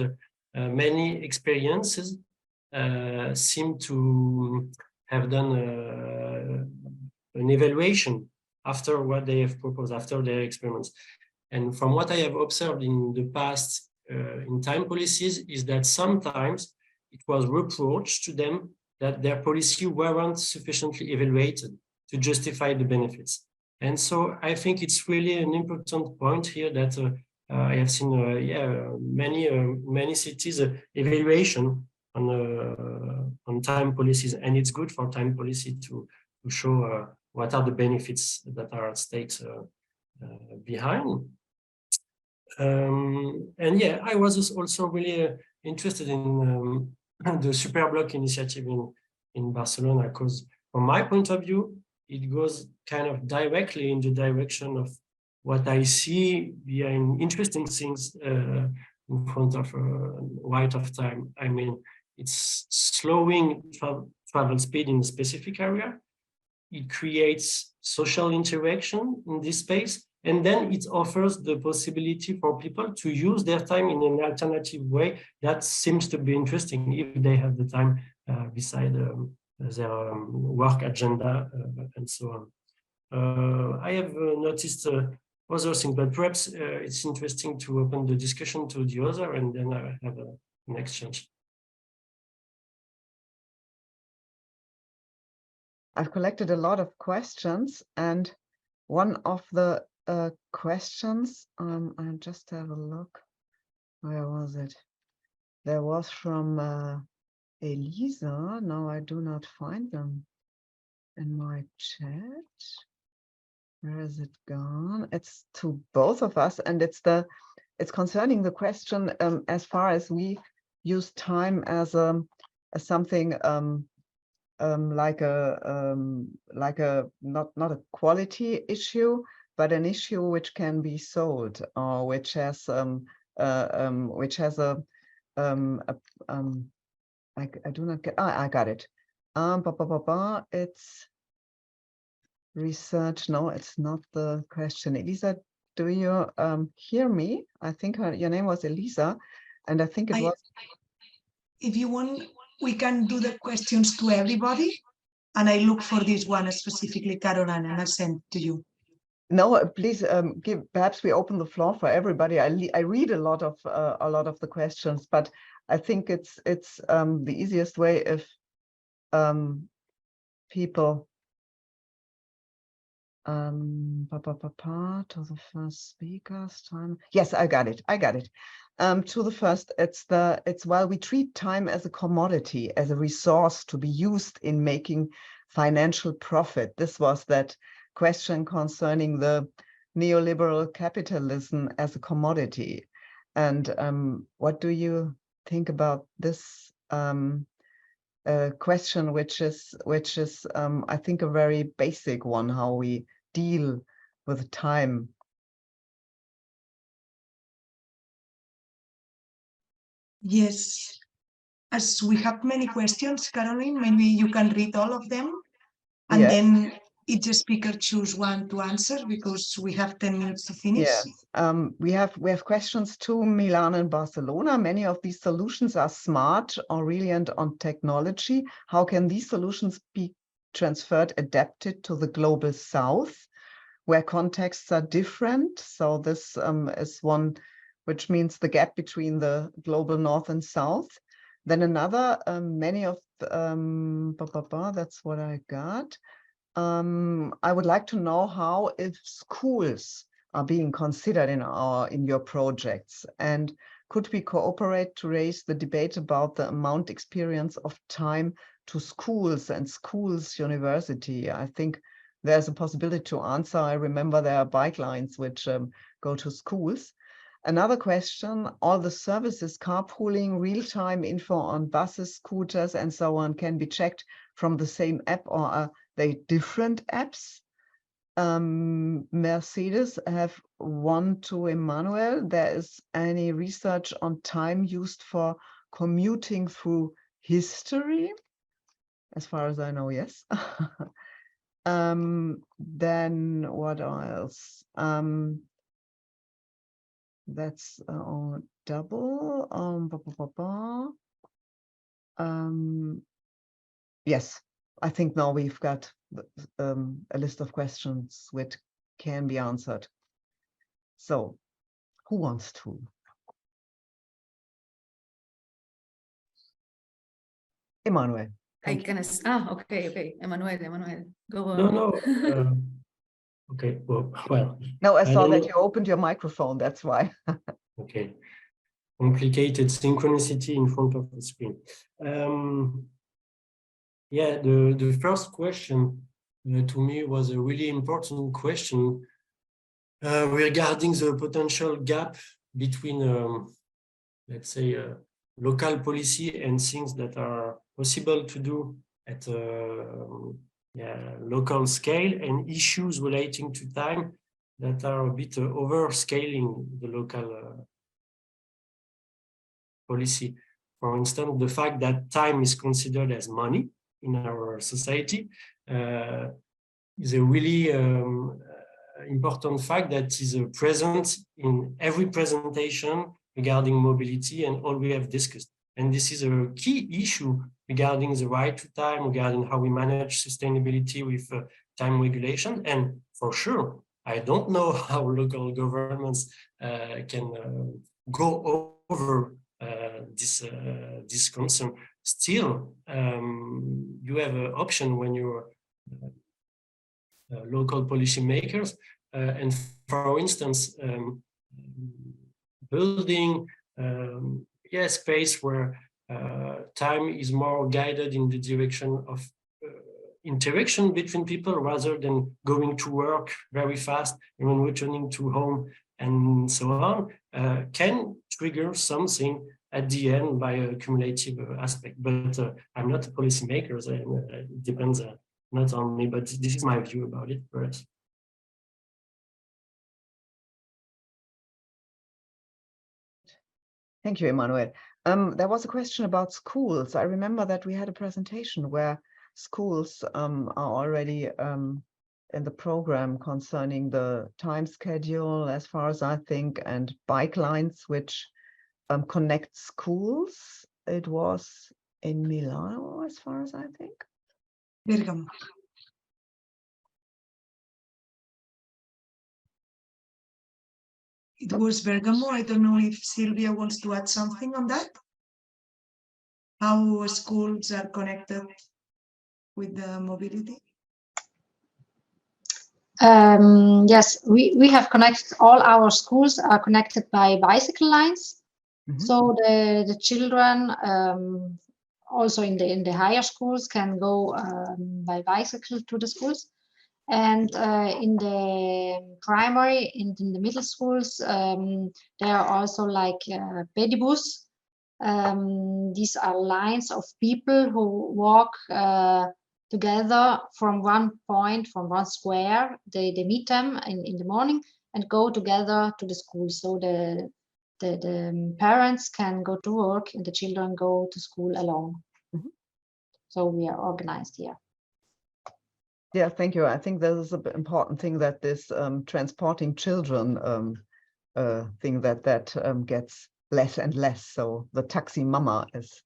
many experiences seem to have done an evaluation after what they have proposed, after their experiments. And from what I have observed in the past in time policies is that sometimes it was reproached to them that their policy weren't sufficiently evaluated to justify the benefits. And so I think it's really an important point here that I have seen many cities evaluation on time policies, and it's good for time policy to show what are the benefits that are at stake behind. And yeah, I was also really interested in the Superblock initiative in Barcelona, because from my point of view, it goes kind of directly in the direction of what I see behind interesting things in front of Right of Time. I mean, it's slowing travel speed in a specific area. It creates social interaction in this space. And then it offers the possibility for people to use their time in an alternative way that seems to be interesting if they have the time beside their work agenda and so on. I have noticed other things, but perhaps it's interesting to open the discussion to the other, and then I have an exchange. I've collected a lot of questions, and one of the questions, I just have a look. Where was it? There was from Elisa. No, I do not find them in my chat. Where is it gone? It's to both of us, and it's concerning the question as far as we use time as something like a not a quality issue, but an issue which can be sold, or which has a I do not get. I got it. It's research. No, it's not the question. Elisa, do you hear me? I think your name was Elisa, and I think it was. If you want, we can do the questions to everybody, and I look for this one specifically, Caroline, and I send to you. No, please perhaps we open the floor for everybody. I read a lot of the questions, but I think it's the easiest way if people to the first speakers time. Yes, I got it. To the first, it's while we treat time as a commodity, as a resource to be used in making financial profit. This was that question concerning the neoliberal capitalism as a commodity. And what do you think about this question, which is I think a very basic one, how we deal with time? Yes, as we have many questions, Caroline, maybe you can read all of them, and yes. then each speaker choose one to answer, because we have 10 minutes to finish. Yes, we have questions to Milan and Barcelona. Many of these solutions are smart or reliant on technology. How can these solutions be transferred, adapted to the global South, where contexts are different? So this is one, which means the gap between the global North and South. Then another, many of that's what I got. I would like to know how if schools are being considered in your projects, and could we cooperate to raise the debate about the amount experience of time to schools and schools university? I think there's a possibility to answer. I remember there are bike lines which go to schools. Another question, all the services, carpooling, real-time info on buses, scooters, and so on can be checked from the same app, or are they different apps? Mercedes have one to Emmanuel. There is any research on time used for commuting through history? As far as I know, yes. Then what else? That's double. Yes, I think now we've got a list of questions which can be answered. So, who wants to? Emmanuel. Okay. Emmanuel, go on. No. Okay, well. No, I saw that you opened your microphone, that's why. Okay. Complicated synchronicity in front of the screen. Yeah, the first question to me was a really important question regarding the potential gap between, let's say, local policy and things that are possible to do at local scale, and issues relating to time that are a bit overscaling the local policy. For instance, the fact that time is considered as money in our society is a really important fact that is present in every presentation regarding mobility and all we have discussed. And this is a key issue regarding the right to time, regarding how we manage sustainability with time regulation. And for sure, I don't know how local governments can go over this concern. Still, you have an option when you're local policymakers, and for instance, building space where time is more guided in the direction of interaction between people rather than going to work very fast and then returning to home and so on, can trigger something at the end by a cumulative aspect. But I'm not a policymaker, so it depends not on me, but this is my view about it, perhaps. Thank you, Emmanuel. There was a question about schools. I remember that we had a presentation where schools are already in the program concerning the time schedule, as far as I think, and bike lines which connect schools. It was in Milano, as far as I think. Bergamo. It was Bergamo. I don't know if Silvia wants to add something on that. How schools are connected with the mobility? Yes, we have connected, all our schools are connected by bicycle lines. Mm-hmm. So the children also in the higher schools can go by bicycle to the schools. And in the primary, in the middle schools, there are also like pedibus. These are lines of people who walk together from one point, from one square. They meet them in the morning and go together to the school. So the parents can go to work and the children go to school alone. Mm-hmm. So we are organized here. Yeah, thank you. I think this is an important thing, that this transporting children thing that gets less and less. So the taxi mama is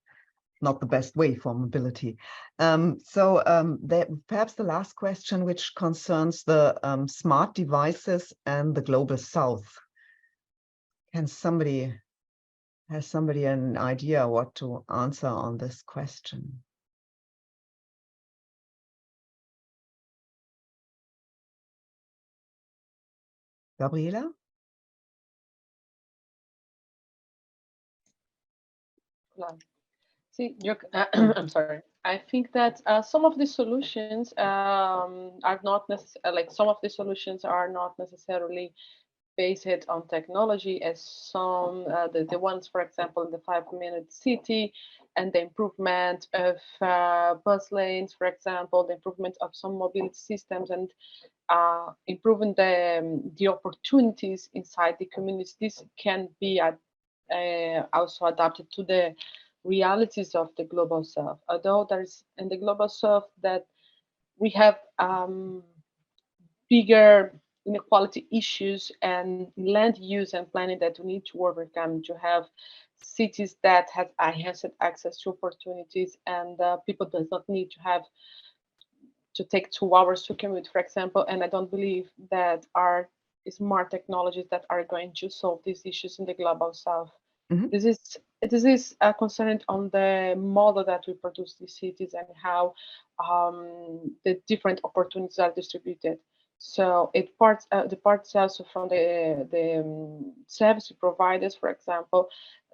not the best way for mobility. Perhaps the last question, which concerns the smart devices and the global south. Has somebody an idea what to answer on this question? Gabriela? See, I'm sorry. I think that some of the solutions are not necessarily like some of the solutions are not necessarily based on technology, as some the ones, for example, in the 5-minute city, and the improvement of bus lanes, for example, the improvement of some mobility systems, and improving the opportunities inside the communities. This can be also adapted to the realities of the global south. Although there's in the global south that we have bigger inequality issues and land use and planning that we need to overcome to have cities that have enhanced access to opportunities, and people does not need to have to take 2 hours to commute, for example. And I don't believe that are smart technologies that are going to solve these issues in the global south. This is concerned on the model that we produce these cities and how the different opportunities are distributed. So the parts also from the service providers, for example,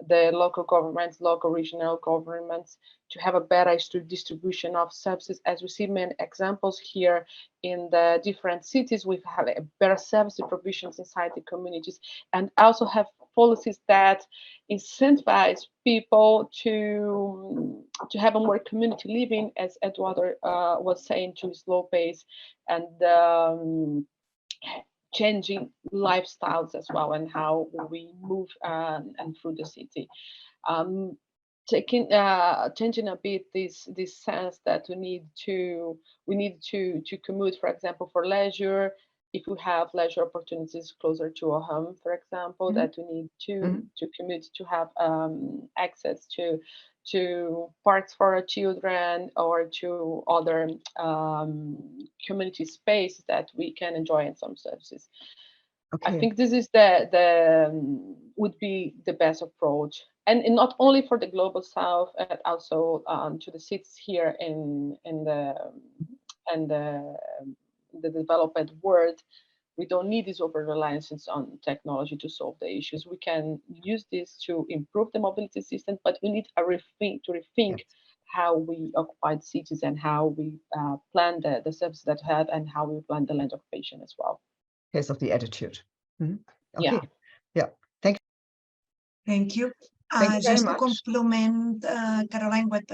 the local governments, local regional governments, to have a better distribution of services. As we see many examples here in the different cities, we've had a better service provisions inside the communities, and also have policies that incentivize people to have a more community living, as Eduardo was saying, to slow pace and changing lifestyles as well, and how we move and through the city. Changing a bit this sense that we need to commute, for example, for leisure. If we have leisure opportunities closer to a home, for example, that we need to commute to have access to parks for our children or to other community space that we can enjoy in some services. Okay. I think this is would be the best approach, and not only for the global south, but also to the cities here in the developed world. We don't need this over-reliance on technology to solve the issues. We can use this to improve the mobility system, but we need to rethink how we occupy cities and how we plan the services that we have, and how we plan the land occupation as well. Case of the attitude. Okay. Yeah. Thank you. Thank you. Just to complement, Caroline, what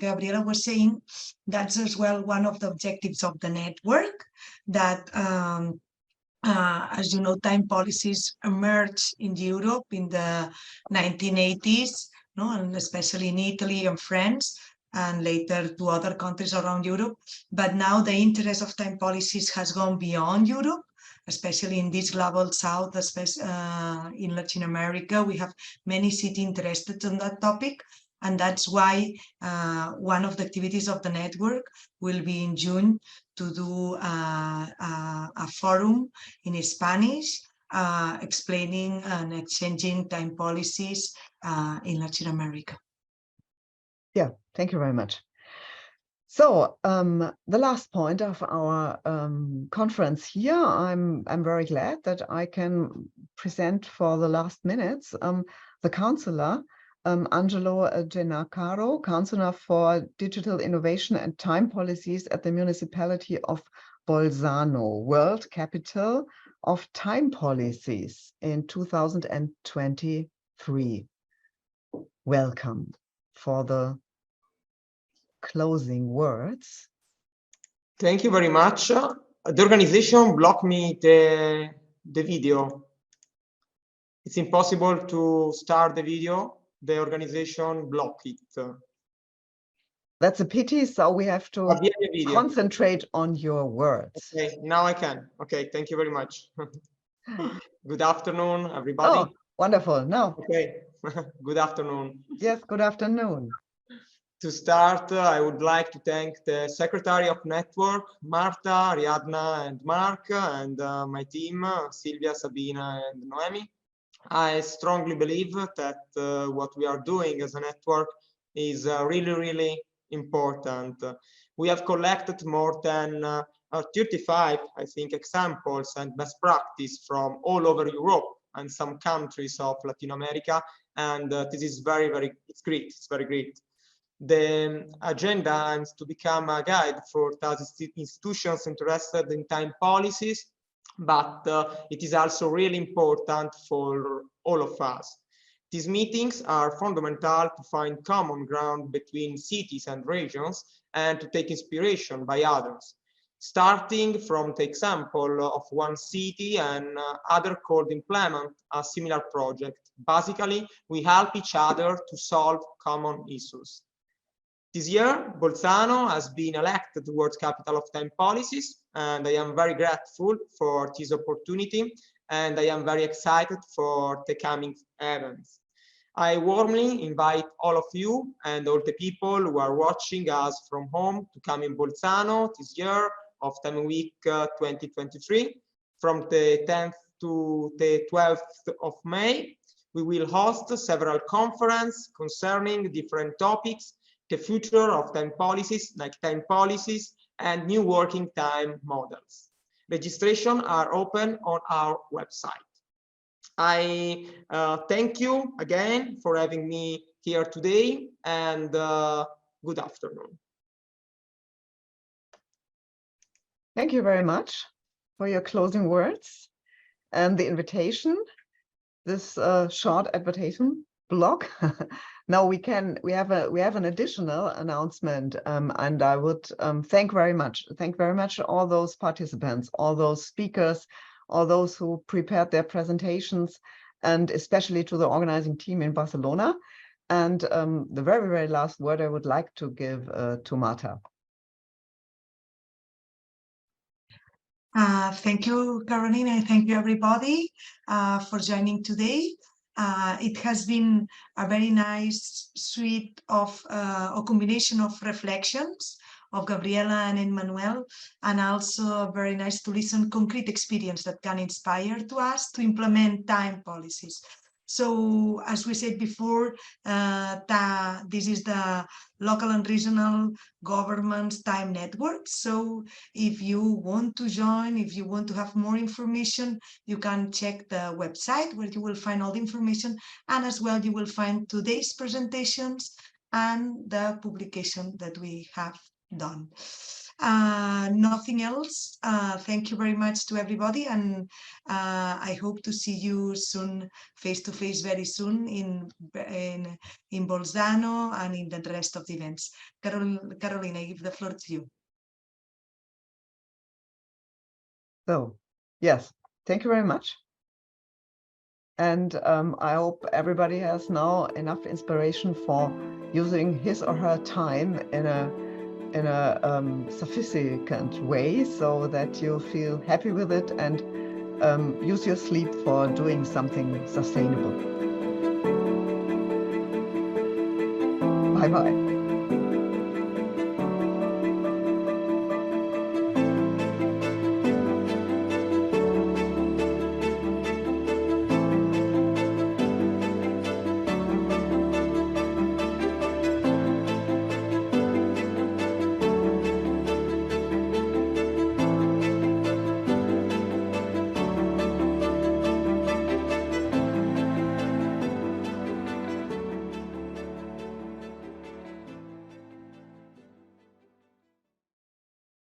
Gabriela was saying, that's as well one of the objectives of the network, that as you know, time policies emerged in Europe in the 1980s, and especially in Italy and France, and later to other countries around Europe. But now the interest of time policies has gone beyond Europe, especially in this global south, especially in Latin America. We have many cities interested in that topic. And that's why one of the activities of the network will be in June to do a forum in Spanish explaining and exchanging time policies in Latin America. Yeah, thank you very much. So the last point of our conference here, I'm very glad that I can present for the last minutes the counselor, Angelo Gennacaro, Counselor for Digital Innovation and Time Policies at the Municipality of Bolzano, World Capital of Time Policies in 2023. Welcome for the closing words. Thank you very much. The organization blocked me the video. It's impossible to start the video. The organization blocked it. That's a pity, so we have to concentrate on your words. Okay, now I can. Okay, thank you very much. Good afternoon, everybody. Oh, wonderful. No. Okay, good afternoon. Yes, good afternoon. To start, I would like to thank the Secretary of Network, Marta, Ariadna, and Mark, and my team, Silvia, Sabina, and Noemi. I strongly believe that what we are doing as a network is really, really important. We have collected more than 35, I think, examples and best practice from all over Europe and some countries of Latin America. And this is it's great. It's very great. The agenda aims to become a guide for those institutions interested in time policies, but it is also really important for all of us. These meetings are fundamental to find common ground between cities and regions and to take inspiration by others. Starting from the example of one city and other could implement a similar project. Basically, we help each other to solve common issues. This year, Bolzano has been elected World Capital of Time Policies, and I am very grateful for this opportunity, and I am very excited for the coming events. I warmly invite all of you and all the people who are watching us from home to come in Bolzano this year of Time Week 2023. From the 10th to the 12th of May, we will host several conferences concerning different topics, the future of time policies, like time policies, and new working time models. Registration are open on our website. I thank you again for having me here today, and good afternoon. Thank you very much for your closing words and the invitation, this short advertisement block. Now we have an additional announcement, and I would thank very much all those participants, all those speakers, all those who prepared their presentations, and especially to the organizing team in Barcelona. And the very last word I would like to give to Marta. Thank you, Caroline, and thank you everybody for joining today. It has been a very nice suite of a combination of reflections of Gabriela and Emmanuel, and also very nice to listen concrete experience that can inspire to us to implement time policies. So as we said before, this is the local and regional governments time network. So if you want to join, if you want to have more information, you can check the website where you will find all the information, and as well you will find today's presentations and the publication that we have done. Nothing else. Thank you very much to everybody, and I hope to see you soon, face to face, very soon in Bolzano and in the rest of the events. Caroline, I give the floor to you. So, yes, thank you very much. And I hope everybody has now enough inspiration for using his or her time in a sophisticated way, so that you feel happy with it and use your sleep for doing something sustainable. Bye-bye.